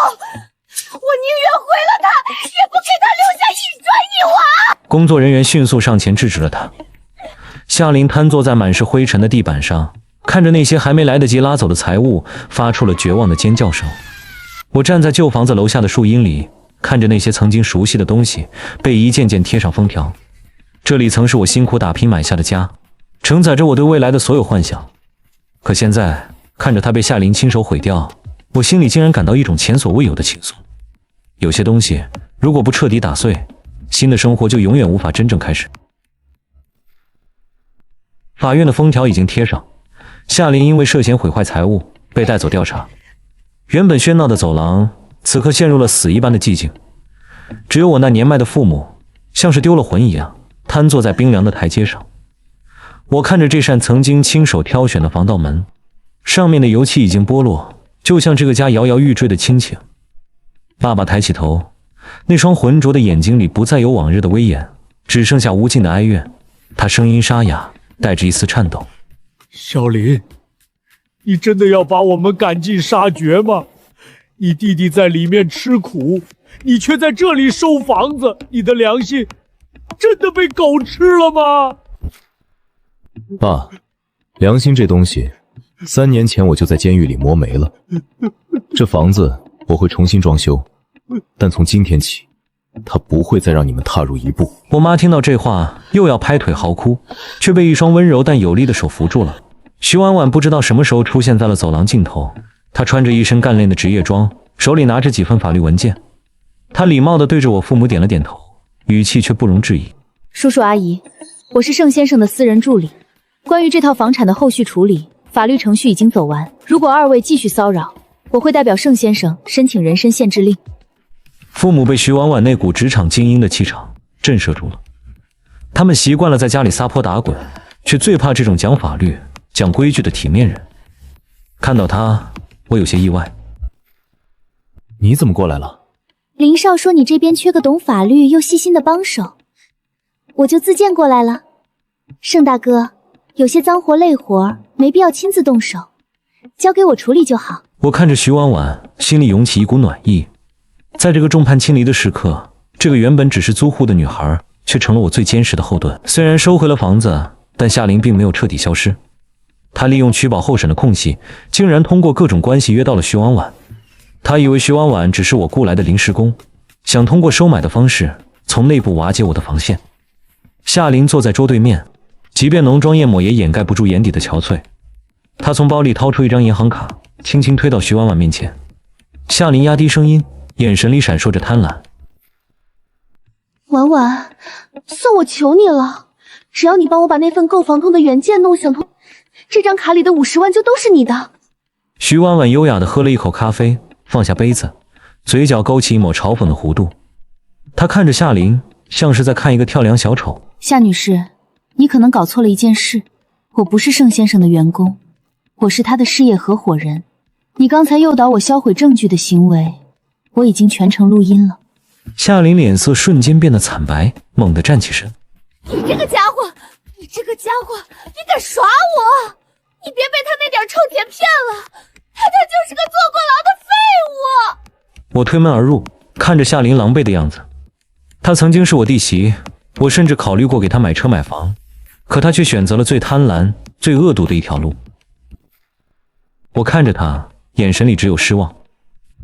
我宁愿毁了他，也不给他留下一砖一瓦。工作人员迅速上前制止了他。夏琳瘫坐在满是灰尘的地板上，看着那些还没来得及拉走的财物，发出了绝望的尖叫声。我站在旧房子楼下的树荫里，看着那些曾经熟悉的东西被一件件贴上封条。这里曾是我辛苦打拼买下的家，承载着我对未来的所有幻想。可现在看着它被夏琳亲手毁掉，我心里竟然感到一种前所未有的轻松。有些东西如果不彻底打碎，新的生活就永远无法真正开始。法院的封条已经贴上，夏琳因为涉嫌毁坏财物被带走调查。原本喧闹的走廊此刻陷入了死一般的寂静，只有我那年迈的父母像是丢了魂一样瘫坐在冰凉的台阶上。我看着这扇曾经亲手挑选的防盗门，上面的油漆已经剥落，就像这个家摇摇欲坠的亲情。爸爸抬起头，那双浑浊的眼睛里不再有往日的威严，只剩下无尽的哀怨。他声音沙哑，带着一丝颤抖。小林，你真的要把我们赶尽杀绝吗？你弟弟在里面吃苦，你却在这里收房子，你的良心真的被狗吃了吗？爸，良心这东西，3年前我就在监狱里磨没了。这房子我会重新装修，但从今天起，它不会再让你们踏入一步。我妈听到这话，又要拍腿嚎哭，却被一双温柔但有力的手扶住了。徐婉婉不知道什么时候出现在了走廊尽头，她穿着一身干练的职业装，手里拿着几份法律文件。她礼貌地对着我父母点了点头，语气却不容置疑。叔叔阿姨，我是盛先生的私人助理，关于这套房产的后续处理，法律程序已经走完。如果2位继续骚扰，我会代表盛先生申请人身限制令。父母被徐婉婉那股职场精英的气场震慑住了，他们习惯了在家里撒泼打滚，却最怕这种讲法律、讲规矩的体面人。看到他，我有些意外。你怎么过来了？林少说你这边缺个懂法律又细心的帮手，我就自荐过来了。盛大哥，有些脏活累活没必要亲自动手，交给我处理就好。我看着徐婉婉，心里涌起一股暖意。在这个众叛亲离的时刻，这个原本只是租户的女孩，却成了我最坚实的后盾。虽然收回了房子，但夏琳并没有彻底消失。她利用取保候审的空隙，竟然通过各种关系约到了徐婉婉。她以为徐婉婉只是我雇来的临时工，想通过收买的方式从内部瓦解我的防线。夏琳坐在桌对面，即便浓妆艳抹也掩盖不住眼底的憔悴。她从包里掏出一张银行卡，轻轻推到徐婉婉面前。夏琳压低声音，眼神里闪烁着贪婪。婉婉，算我求你了，只要你帮我把那份购房通的原件弄想通，这张卡里的50万就都是你的。徐婉婉优雅地喝了一口咖啡，放下杯子，嘴角勾起一抹嘲讽的弧度。她看着夏琳，像是在看一个跳梁小丑。夏女士，你可能搞错了一件事，我不是盛先生的员工，我是他的事业合伙人。你刚才诱导我销毁证据的行为，我已经全程录音了。夏琳脸色瞬间变得惨白，猛地站起身。你这个家伙，你敢耍我！你别被他那点臭钱骗了，他就是个坐过牢的废物！我推门而入，看着夏琳狼狈的样子。她曾经是我弟媳，我甚至考虑过给她买车买房，可她却选择了最贪婪、最恶毒的一条路。我看着她，眼神里只有失望。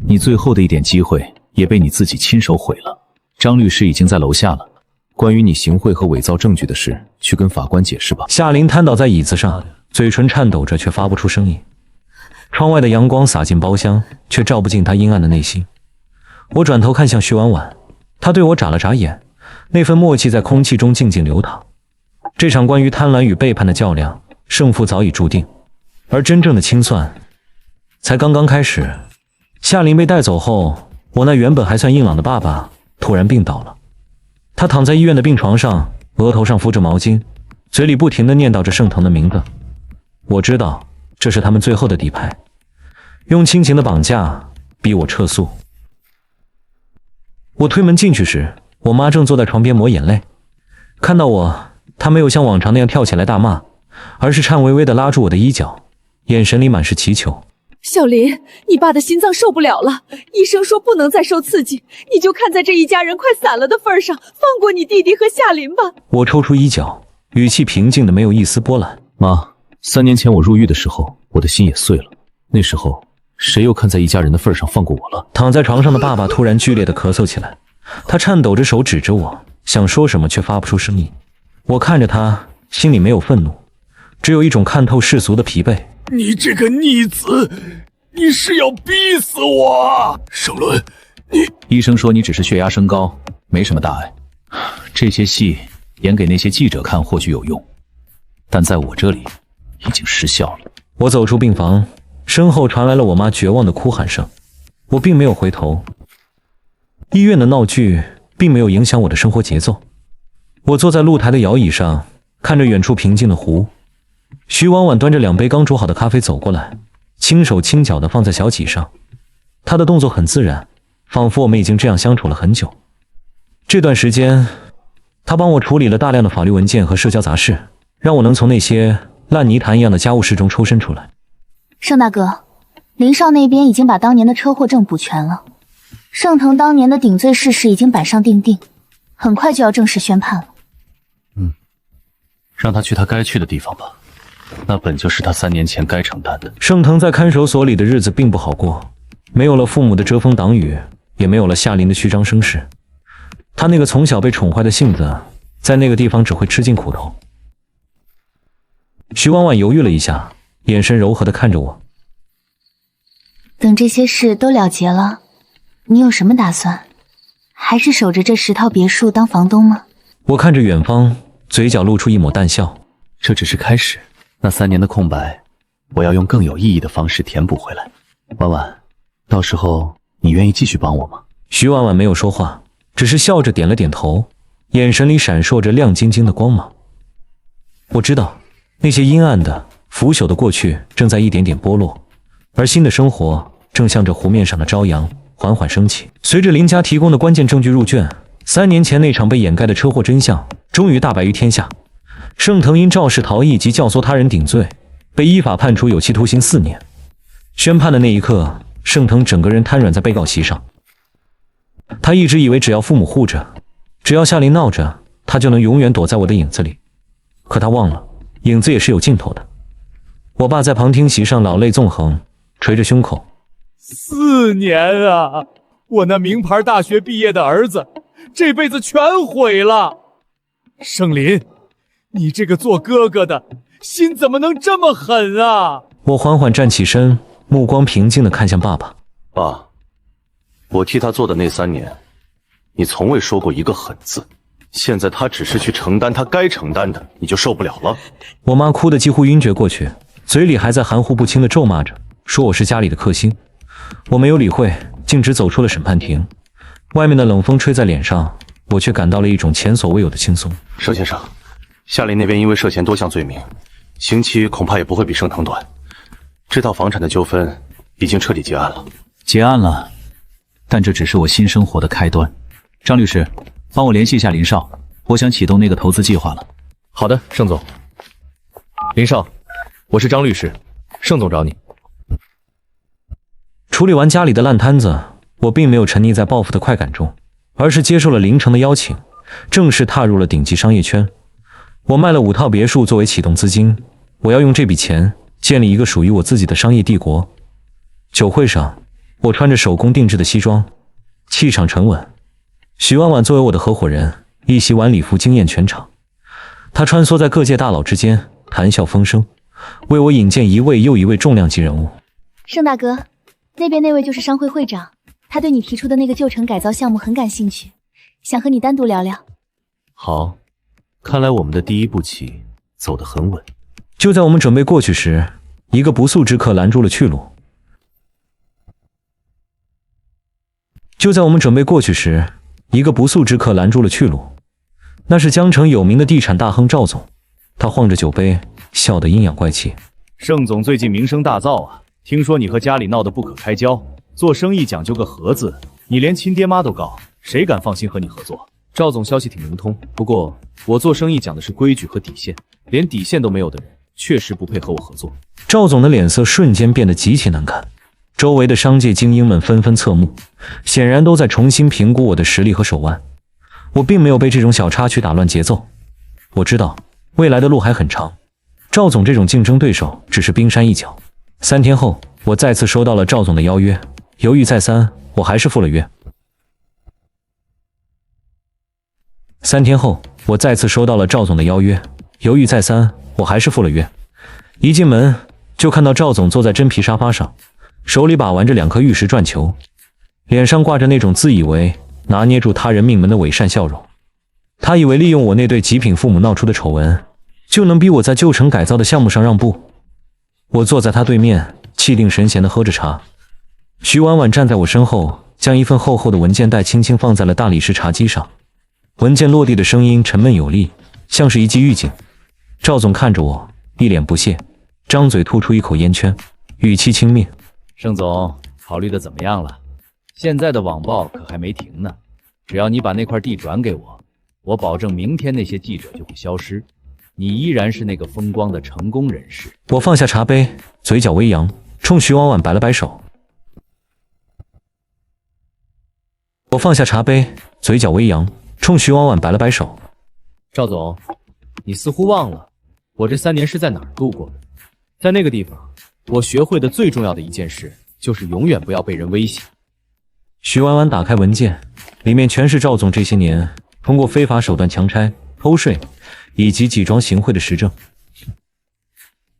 你最后的一点机会也被你自己亲手毁了。张律师已经在楼下了，关于你行贿和伪造证据的事，去跟法官解释吧。夏琳瘫倒在椅子上，嘴唇颤抖着，却发不出声音。窗外的阳光洒进包厢，却照不进她阴暗的内心。我转头看向徐婉婉，她对我眨了眨眼，那份默契在空气中静静流淌。这场关于贪婪与背叛的较量，胜负早已注定，而真正的清算才刚刚开始。夏琳被带走后，我那原本还算硬朗的爸爸突然病倒了。他躺在医院的病床上，额头上敷着毛巾，嘴里不停地念叨着盛腾的名字。我知道这是他们最后的底牌，用亲情的绑架逼我撤诉。我推门进去时，我妈正坐在床边抹眼泪。看到我，她没有像往常那样跳起来大骂，而是颤巍巍地拉住我的衣角，眼神里满是祈求。小林，你爸的心脏受不了了，医生说不能再受刺激，你就看在这一家人快散了的份上，放过你弟弟和夏琳吧。我抽出衣角，语气平静的没有一丝波澜。妈，3年前我入狱的时候，我的心也碎了。那时候，谁又看在一家人的份上放过我了？躺在床上的爸爸突然剧烈的咳嗽起来，他颤抖着手指着我，想说什么却发不出声音。我看着他，心里没有愤怒，只有一种看透世俗的疲惫。你这个逆子，你是要逼死我！盛伦，医生说你只是血压升高，没什么大碍。这些戏演给那些记者看或许有用，但在我这里已经失效了。我走出病房，身后传来了我妈绝望的哭喊声。我并没有回头。医院的闹剧并没有影响我的生活节奏。我坐在露台的摇椅上，看着远处平静的湖。徐婉婉端着2杯刚煮好的咖啡走过来，轻手轻脚地放在小几上。她的动作很自然，仿佛我们已经这样相处了很久。这段时间，她帮我处理了大量的法律文件和社交杂事，让我能从那些烂泥潭一样的家务事中抽身出来。盛大哥，林少那边已经把当年的车祸证补全了，盛腾当年的顶罪事实已经板上钉钉，很快就要正式宣判了。让他去他该去的地方吧，那本就是他3年前该承担的。盛腾在看守所里的日子并不好过，没有了父母的遮风挡雨，也没有了夏琳的虚张声势。他那个从小被宠坏的性子，在那个地方只会吃尽苦头。徐婉婉犹豫了一下，眼神柔和地看着我。等这些事都了结了，你有什么打算？还是守着这10套别墅当房东吗？我看着远方，嘴角露出一抹淡笑。这只是开始，那3年的空白，我要用更有意义的方式填补回来。婉婉，到时候你愿意继续帮我吗？徐婉婉没有说话，只是笑着点了点头，眼神里闪烁着亮晶晶的光芒。我知道，那些阴暗的、腐朽的过去正在一点点剥落，而新的生活正向着湖面上的朝阳缓缓升起。随着林家提供的关键证据入卷，3年前那场被掩盖的车祸真相终于大白于天下。盛腾因肇事逃逸及教唆他人顶罪，被依法判处有期徒刑4年。宣判的那一刻，盛腾整个人瘫软在被告席上。他一直以为只要父母护着，只要夏琳闹着，他就能永远躲在我的影子里。可他忘了，影子也是有尽头的。我爸在旁听席上老泪纵横，捶着胸口。4年啊！我那名牌大学毕业的儿子，这辈子全毁了。盛林，你这个做哥哥的心怎么能这么狠啊？我缓缓站起身，目光平静地看向爸爸。爸，我替他做的那3年，你从未说过一个狠字。现在他只是去承担他该承担的，你就受不了了？我妈哭得几乎晕厥过去，嘴里还在含糊不清地咒骂着，说我是家里的克星。我没有理会，径直走出了审判庭。外面的冷风吹在脸上，我却感到了一种前所未有的轻松。盛先生，夏林那边因为涉嫌多项罪名，刑期恐怕也不会比盛腾短。这套房产的纠纷已经彻底结案了。结案了，但这只是我新生活的开端。张律师，帮我联系一下林少，我想启动那个投资计划了。好的，盛总。林少，我是张律师，盛总找你。处理完家里的烂摊子，我并没有沉溺在报复的快感中，而是接受了林城的邀请，正式踏入了顶级商业圈。我卖了5套别墅作为启动资金，我要用这笔钱建立一个属于我自己的商业帝国。酒会上，我穿着手工定制的西装，气场沉稳。许婉婉作为我的合伙人，一袭晚礼服惊艳全场。她穿梭在各界大佬之间，谈笑风生，为我引荐一位又一位重量级人物。盛大哥，那边那位就是商会会长，他对你提出的那个旧城改造项目很感兴趣，想和你单独聊聊。好，看来我们的第一步棋走得很稳。就在我们准备过去时，一个不速之客拦住了去路。那是江城有名的地产大亨赵总，他晃着酒杯，笑得阴阳怪气。盛总最近名声大噪啊，听说你和家里闹得不可开交，做生意讲究个和字，你连亲爹妈都告，谁敢放心和你合作？赵总消息挺灵通，不过我做生意讲的是规矩和底线，连底线都没有的人，确实不配和我合作。赵总的脸色瞬间变得极其难看，周围的商界精英们纷纷侧目，显然都在重新评估我的实力和手腕。我并没有被这种小插曲打乱节奏，我知道未来的路还很长，赵总这种竞争对手只是冰山一角。3天后，我再次收到了赵总的邀约，犹豫再三，我还是赴了约。一进门就看到赵总坐在真皮沙发上，手里把玩着2颗玉石转球，脸上挂着那种自以为拿捏住他人命门的伪善笑容。他以为利用我那对极品父母闹出的丑闻，就能逼我在旧城改造的项目上让步。我坐在他对面，气定神闲地喝着茶。徐婉婉站在我身后，将一份厚厚的文件袋轻轻放在了大理石茶几上。文件落地的声音沉闷有力，像是一记预警。赵总看着我，一脸不屑，张嘴吐出一口烟圈，语气轻蔑：盛总，考虑的怎么样了？现在的网暴可还没停呢，只要你把那块地转给我，我保证明天那些记者就会消失，你依然是那个风光的成功人士。我放下茶杯，嘴角微扬，冲徐婉婉摆了摆手。赵总，你似乎忘了，我这3年是在哪儿度过的？在那个地方，我学会的最重要的一件事，就是永远不要被人威胁。徐婉婉打开文件，里面全是赵总这些年通过非法手段强拆、偷税以及挤装行贿的实证。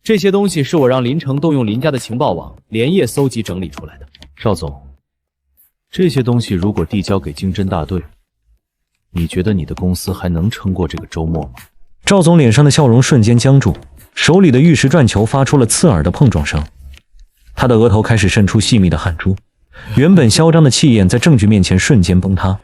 这些东西是我让林城动用林家的情报网连夜搜集整理出来的。赵总，这些东西如果递交给经侦大队，你觉得你的公司还能撑过这个周末吗？赵总脸上的笑容瞬间僵住，手里的玉石转球发出了刺耳的碰撞声，他的额头开始渗出细密的汗珠，原本嚣张的气焰在证据面前瞬间崩塌。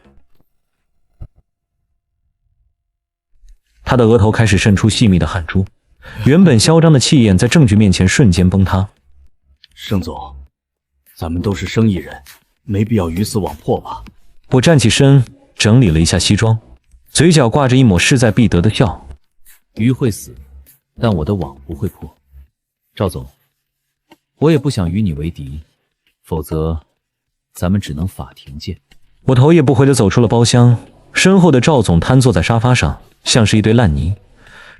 盛总，咱们都是生意人，没必要鱼死网破吧？我站起身，整理了一下西装，嘴角挂着一抹势在必得的笑。鱼会死，但我的网不会破。赵总，我也不想与你为敌，否则咱们只能法庭见。我头也不回地走出了包厢，身后的赵总瘫坐在沙发上，像是一堆烂泥。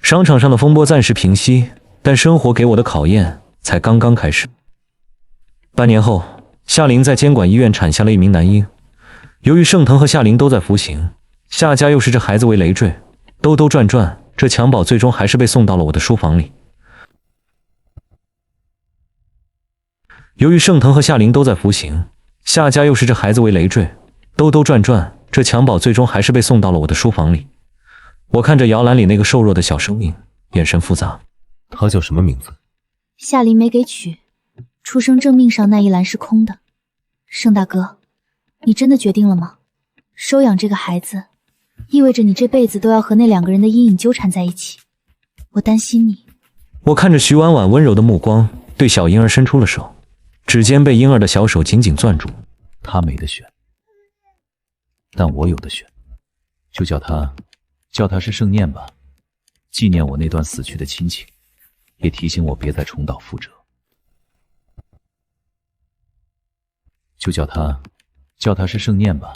商场上的风波暂时平息，但生活给我的考验才刚刚开始。半年后，夏琳在监管医院产下了一名男婴。由于盛腾和夏琳都在服刑，夏家又是这孩子为累赘，兜兜转转，这襁褓最终还是被送到了我的书房里。我看着摇篮里那个瘦弱的小生命，眼神复杂。他叫什么名字？夏琳没给取，出生证明上那一栏是空的。盛大哥，你真的决定了吗？收养这个孩子，意味着你这辈子都要和那2个人的阴影纠缠在一起。我担心你。我看着徐婉婉温柔的目光，对小婴儿伸出了手，指尖被婴儿的小手紧紧攥住。他没得选，但我有的选，就叫他是盛念吧，纪念我那段死去的亲情，也提醒我别再重蹈覆辙。就叫他是盛念吧，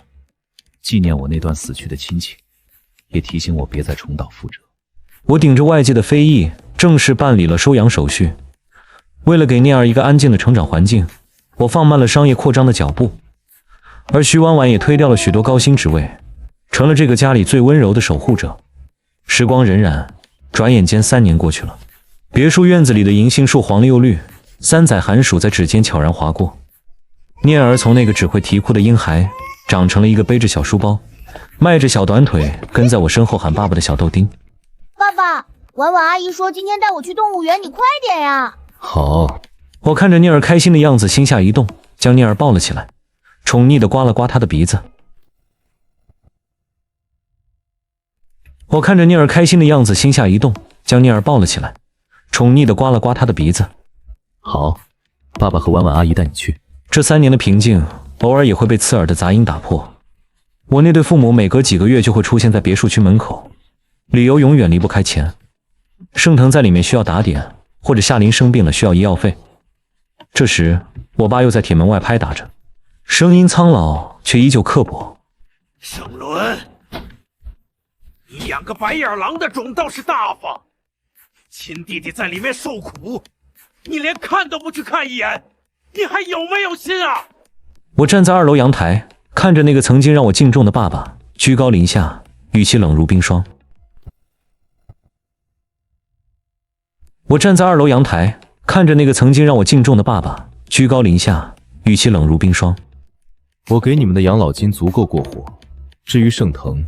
纪念我那段死去的亲情，也提醒我别再重蹈覆辙。我顶着外界的非议，正式办理了收养手续。为了给念儿一个安静的成长环境，我放慢了商业扩张的脚步，而徐婉婉也推掉了许多高薪职位，成了这个家里最温柔的守护者。时光荏苒，转眼间3年过去了。别墅院子里的银杏树黄了又绿，3载寒暑在指尖悄然划过。念儿从那个只会啼哭的婴孩，长成了一个背着小书包，迈着小短腿跟在我身后喊爸爸的小豆丁。爸爸，婉婉阿姨说今天带我去动物园，你快点呀！好。我看着念儿开心的样子，心下一动，将念儿抱了起来，宠溺地刮了刮她的鼻子。我看着念儿开心的样子，心下一动，将念儿抱了起来，宠溺地刮了刮她的鼻子。好，爸爸和婉婉阿姨带你去。这3年的平静，偶尔也会被刺耳的杂音打破。我那对父母每隔几个月就会出现在别墅区门口，理由永远离不开钱。盛腾在里面需要打点，或者夏琳生病了需要医药费。这时，我爸又在铁门外拍打着，声音苍老却依旧刻薄。盛伦，你养个白眼狼的种倒是大方，亲弟弟在里面受苦，你连看都不去看一眼，你还有没有心啊？我站在2楼阳台，看着那个曾经让我敬重的爸爸，居高临下，语气冷如冰霜。我站在2楼阳台，看着那个曾经让我敬重的爸爸，居高临下，语气冷如冰霜。我给你们的养老金足够过活，至于盛腾，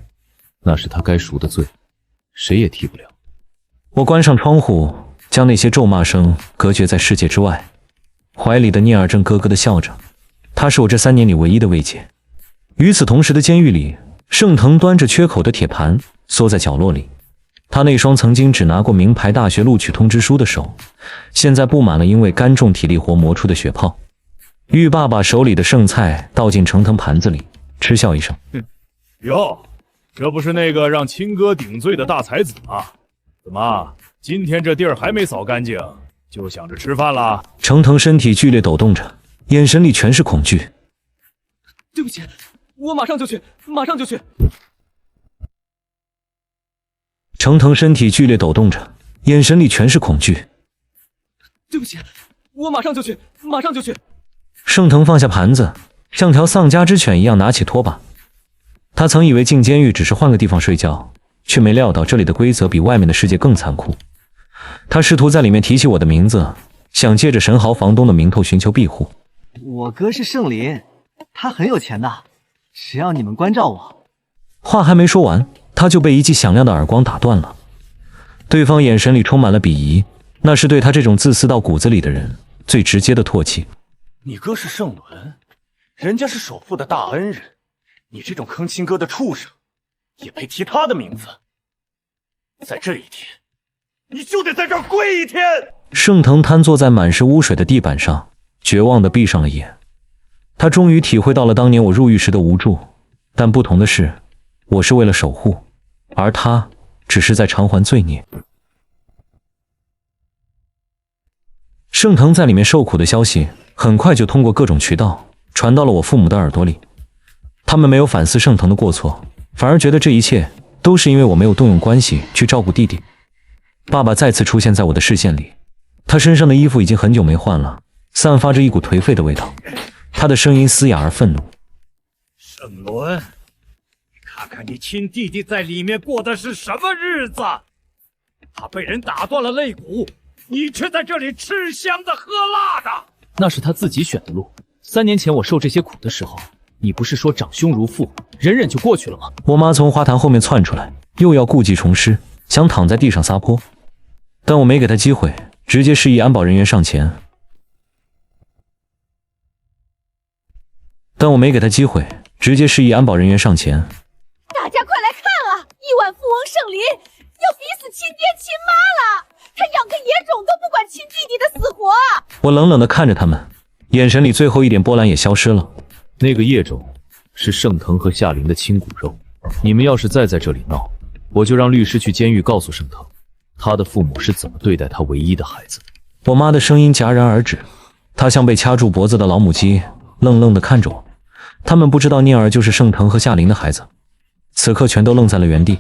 那是他该赎的罪，谁也替不了。我关上窗户，将那些咒骂声隔绝在世界之外。怀里的聂儿正咯咯地笑着，他是我这3年里唯一的慰藉。与此同时的监狱里，盛腾端着缺口的铁盘，缩在角落里。他那双曾经只拿过名牌大学录取通知书的手，现在布满了因为干重体力活磨出的血泡。玉爸把手里的剩菜倒进程腾盘子里，嗤笑一声：“哟，这不是那个让亲哥顶罪的大才子吗？怎么今天这地儿还没扫干净，就想着吃饭了？”程腾身体剧烈抖动着，眼神里全是恐惧。“对不起，我马上就去，马上就去。”程腾身体剧烈抖动着，眼神里全是恐惧。“对不起，我马上就去，马上就去。”盛腾放下盘子，像条丧家之犬一样拿起拖把。他曾以为进监狱只是换个地方睡觉，却没料到这里的规则比外面的世界更残酷。他试图在里面提起我的名字，想借着神豪房东的名头寻求庇护。我哥是盛林，他很有钱的，只要你们关照我。话还没说完，他就被一记响亮的耳光打断了。对方眼神里充满了鄙夷，那是对他这种自私到骨子里的人最直接的唾弃。你哥是盛伦，人家是首富的大恩人，你这种坑亲哥的畜生，也配提他的名字？在这一天，你就得在这儿跪1天！盛腾瘫坐在满是污水的地板上，绝望地闭上了眼。他终于体会到了当年我入狱时的无助，但不同的是，我是为了守护，而他只是在偿还罪孽。盛腾在里面受苦的消息很快就通过各种渠道传到了我父母的耳朵里，他们没有反思盛腾的过错，反而觉得这一切都是因为我没有动用关系去照顾弟弟。爸爸再次出现在我的视线里，他身上的衣服已经很久没换了，散发着一股颓废的味道。他的声音嘶哑而愤怒：“盛伦，你看看你亲弟弟在里面过的是什么日子？他被人打断了肋骨，你却在这里吃香的喝辣的。”那是他自己选的路。3年前我受这些苦的时候，你不是说长兄如父，忍忍就过去了吗？我妈从花坛后面窜出来，又要故技重施，想躺在地上撒泼，但我没给她机会，直接示意安保人员上前。大家快来看啊！圣林，要逼死亲爹亲妈了！他养个野种都不管亲弟弟的死活。我冷冷地看着他们，眼神里最后一点波澜也消失了。那个叶种是盛腾和夏琳的亲骨肉，你们要是再在这里闹，我就让律师去监狱告诉盛腾，他的父母是怎么对待他唯一的孩子。我妈的声音戛然而止，她像被掐住脖子的老母鸡，愣愣地看着我。他们不知道聂儿就是盛腾和夏琳的孩子，此刻全都愣在了原地。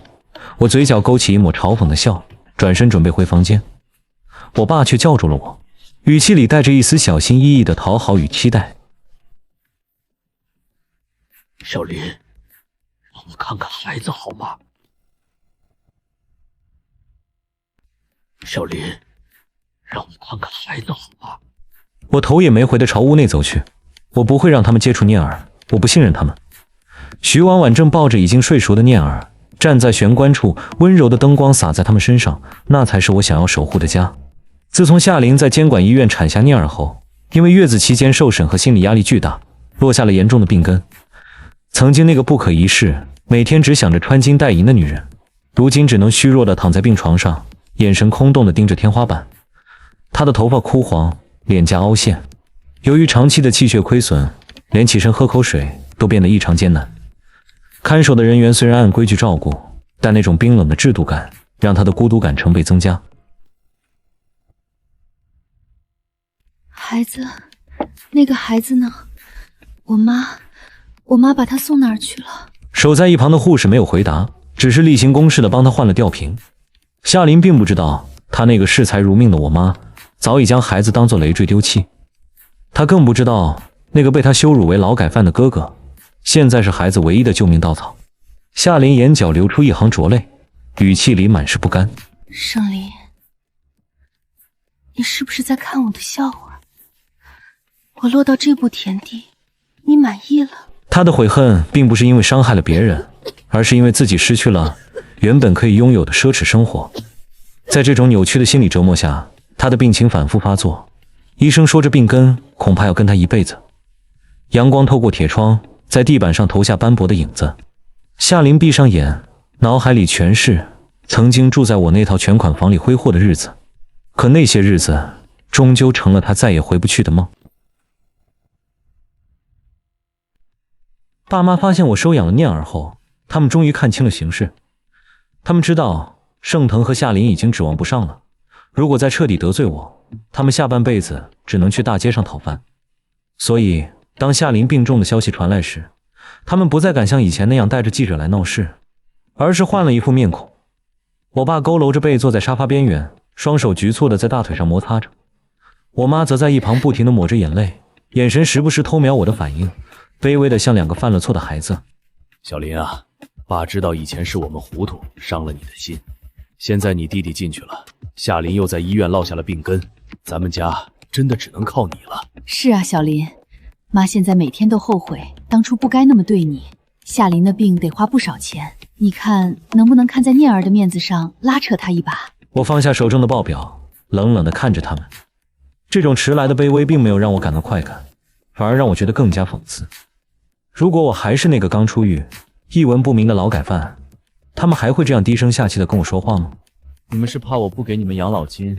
我嘴角勾起一抹嘲讽的笑，转身准备回房间，我爸却叫住了我，语气里带着一丝小心翼翼的讨好与期待。小林，让我看看孩子好吗？小林，让我看看孩子好吗？我头也没回的朝屋内走去，我不会让他们接触聂儿，我不信任他们。徐婉婉正抱着已经睡熟的聂儿，站在玄关处，温柔的灯光洒在他们身上，那才是我想要守护的家。自从夏琳在监管医院产下聂儿后，因为月子期间受审和心理压力巨大，落下了严重的病根。曾经那个不可一世，每天只想着穿金戴银的女人，如今只能虚弱的躺在病床上，眼神空洞的盯着天花板。她的头发枯黄，脸颊凹陷，由于长期的气血亏损，连起身喝口水都变得异常艰难。看守的人员虽然按规矩照顾，但那种冰冷的制度感让她的孤独感成倍增加。孩子，那个孩子呢？我妈把他送哪儿去了？守在一旁的护士没有回答，只是例行公事的帮他换了吊瓶。夏琳并不知道，她那个视财如命的我妈早已将孩子当作累赘丢弃。她更不知道，那个被她羞辱为劳改犯的哥哥，现在是孩子唯一的救命稻草。夏琳眼角流出一行浊泪，语气里满是不甘。圣林，你是不是在看我的笑话？我落到这步田地，你满意了？他的悔恨并不是因为伤害了别人，而是因为自己失去了原本可以拥有的奢侈生活。在这种扭曲的心理折磨下，他的病情反复发作，医生说这病根恐怕要跟他一辈子。阳光透过铁窗，在地板上投下斑驳的影子。夏琳闭上眼，脑海里全是曾经住在我那套全款房里挥霍的日子，可那些日子终究成了他再也回不去的梦。爸妈发现我收养了念儿后，他们终于看清了形势。他们知道盛腾和夏琳已经指望不上了，如果再彻底得罪我，他们下半辈子只能去大街上讨饭。所以当夏琳病重的消息传来时，他们不再敢像以前那样带着记者来闹事，而是换了一副面孔。我爸佝偻着背坐在沙发边缘，双手局促地在大腿上摩擦着。我妈则在一旁不停地抹着眼泪，眼神时不时偷瞄我的反应，卑微的像两个犯了错的孩子。小林啊，爸知道以前是我们糊涂，伤了你的心。现在你弟弟进去了，夏琳又在医院落下了病根，咱们家真的只能靠你了。是啊，小林，妈现在每天都后悔当初不该那么对你。夏琳的病得花不少钱，你看能不能看在念儿的面子上拉扯他一把？我放下手中的报表，冷冷地看着他们。这种迟来的卑微并没有让我感到快感，反而让我觉得更加讽刺。如果我还是那个刚出狱、一文不名的劳改犯，他们还会这样低声下气地跟我说话吗？你们是怕我不给你们养老金，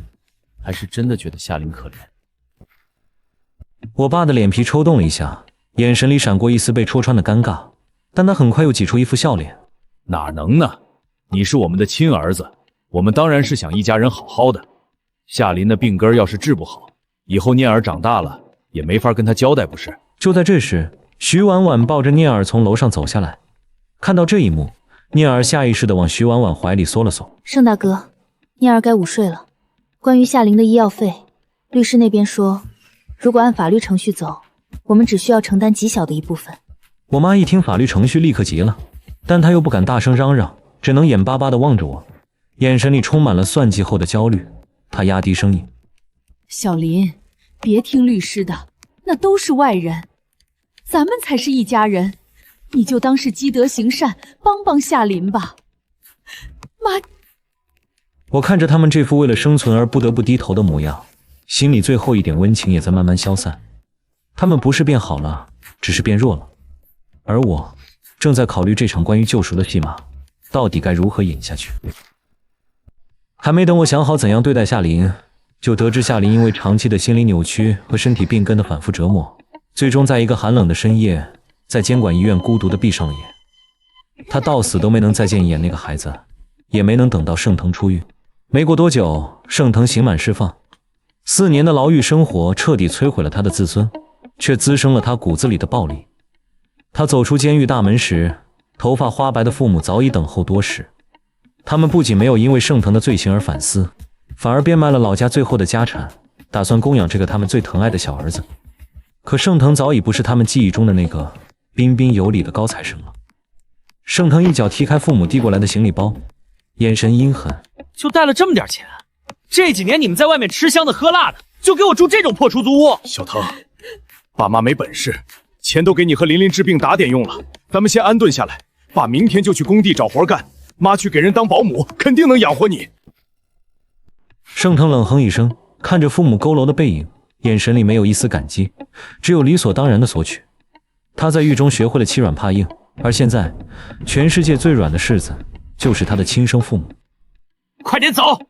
还是真的觉得夏琳可怜？我爸的脸皮抽动了一下，眼神里闪过一丝被戳穿的尴尬，但他很快又挤出一副笑脸。哪能呢？你是我们的亲儿子，我们当然是想一家人好好的。夏琳的病根要是治不好，以后念儿长大了也没法跟他交代，不是？就在这时，徐婉婉抱着念儿从楼上走下来。看到这一幕，念儿下意识地往徐婉婉怀里缩了缩。盛大哥，念儿该午睡了。关于夏琳的医药费，律师那边说，如果按法律程序走，我们只需要承担极小的一部分。我妈一听法律程序立刻急了，但她又不敢大声嚷嚷，只能眼巴巴地望着我，眼神里充满了算计后的焦虑。她压低声音：小林，别听律师的，那都是外人，咱们才是一家人，你就当是积德行善，帮帮夏琳吧。妈，我看着他们这副为了生存而不得不低头的模样，心里最后一点温情也在慢慢消散。他们不是变好了，只是变弱了，而我正在考虑这场关于救赎的戏码到底该如何演下去。还没等我想好怎样对待夏琳，就得知夏琳因为长期的心理扭曲和身体病根的反复折磨，最终在一个寒冷的深夜，在监管医院孤独地闭上了眼。她到死都没能再见一眼那个孩子，也没能等到盛腾出狱。没过多久，盛腾刑满释放，4年的牢狱生活彻底摧毁了他的自尊，却滋生了他骨子里的暴力。他走出监狱大门时，头发花白的父母早已等候多时。他们不仅没有因为盛腾的罪行而反思，反而变卖了老家最后的家产，打算供养这个他们最疼爱的小儿子。可盛腾早已不是他们记忆中的那个彬彬有礼的高材生了。盛腾一脚踢开父母递过来的行李包，眼神阴狠。就带了这么点钱，这几年你们在外面吃香的喝辣的，就给我住这种破出租屋。小腾，爸妈没本事，钱都给你和琳琳治病打点用了，咱们先安顿下来，爸明天就去工地找活干，妈去给人当保姆，肯定能养活你。盛腾冷哼一声，看着父母佝偻的背影，眼神里没有一丝感激，只有理所当然的索取。他在狱中学会了欺软怕硬，而现在全世界最软的柿子就是他的亲生父母。快点走！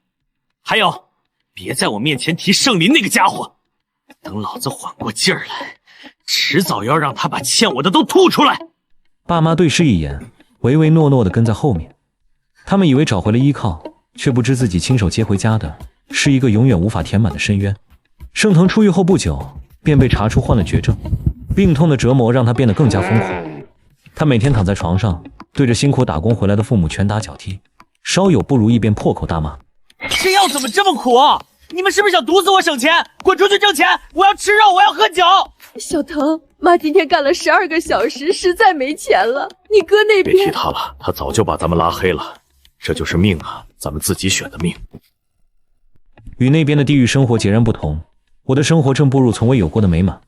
还有，别在我面前提盛林那个家伙，等老子缓过劲儿来，迟早要让他把欠我的都吐出来。爸妈对视一眼，唯唯诺诺地跟在后面。他们以为找回了依靠，却不知自己亲手接回家的是一个永远无法填满的深渊。盛腾出狱后不久，便被查出患了绝症，病痛的折磨让他变得更加疯狂。他每天躺在床上，对着辛苦打工回来的父母拳打脚踢，稍有不如意便破口大骂。这药怎么这么苦？你们是不是想毒死我省钱？滚出去挣钱！我要吃肉，我要喝酒。小腾，妈今天干了12个小时，实在没钱了。你哥那边……别提他了，他早就把咱们拉黑了。这就是命啊，咱们自己选的命。与那边的地狱生活截然不同，我的生活正步入从未有过的美满。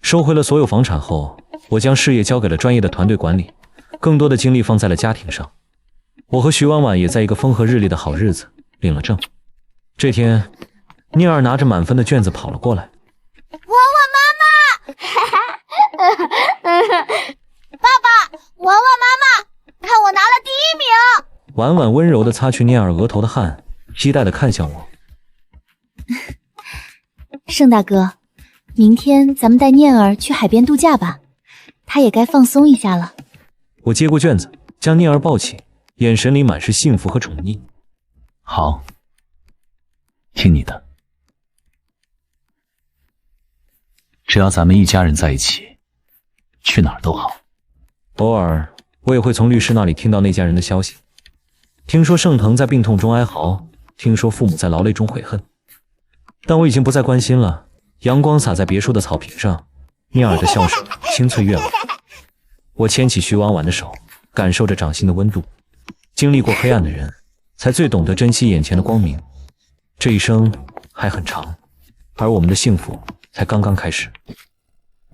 收回了所有房产后，我将事业交给了专业的团队管理，更多的精力放在了家庭上。我和徐婉婉也在一个风和日丽的好日子领了证。这天，聂儿拿着满分的卷子跑了过来。婉婉妈妈，爸爸，婉婉妈妈，看我拿了第1名。婉婉温柔地擦去聂儿额头的汗，期待地看向我。盛大哥，明天咱们带念儿去海边度假吧，她也该放松一下了。我接过卷子，将念儿抱起，眼神里满是幸福和宠溺。好，听你的。只要咱们一家人在一起，去哪儿都好。偶尔我也会从律师那里听到那家人的消息，听说盛腾在病痛中哀嚎，听说父母在劳累中悔恨，但我已经不再关心了。阳光洒在别墅的草坪上，聂儿的笑声清脆悦耳。我牵起徐婉婉的手，感受着掌心的温度。经历过黑暗的人，才最懂得珍惜眼前的光明。这一生还很长，而我们的幸福才刚刚开始。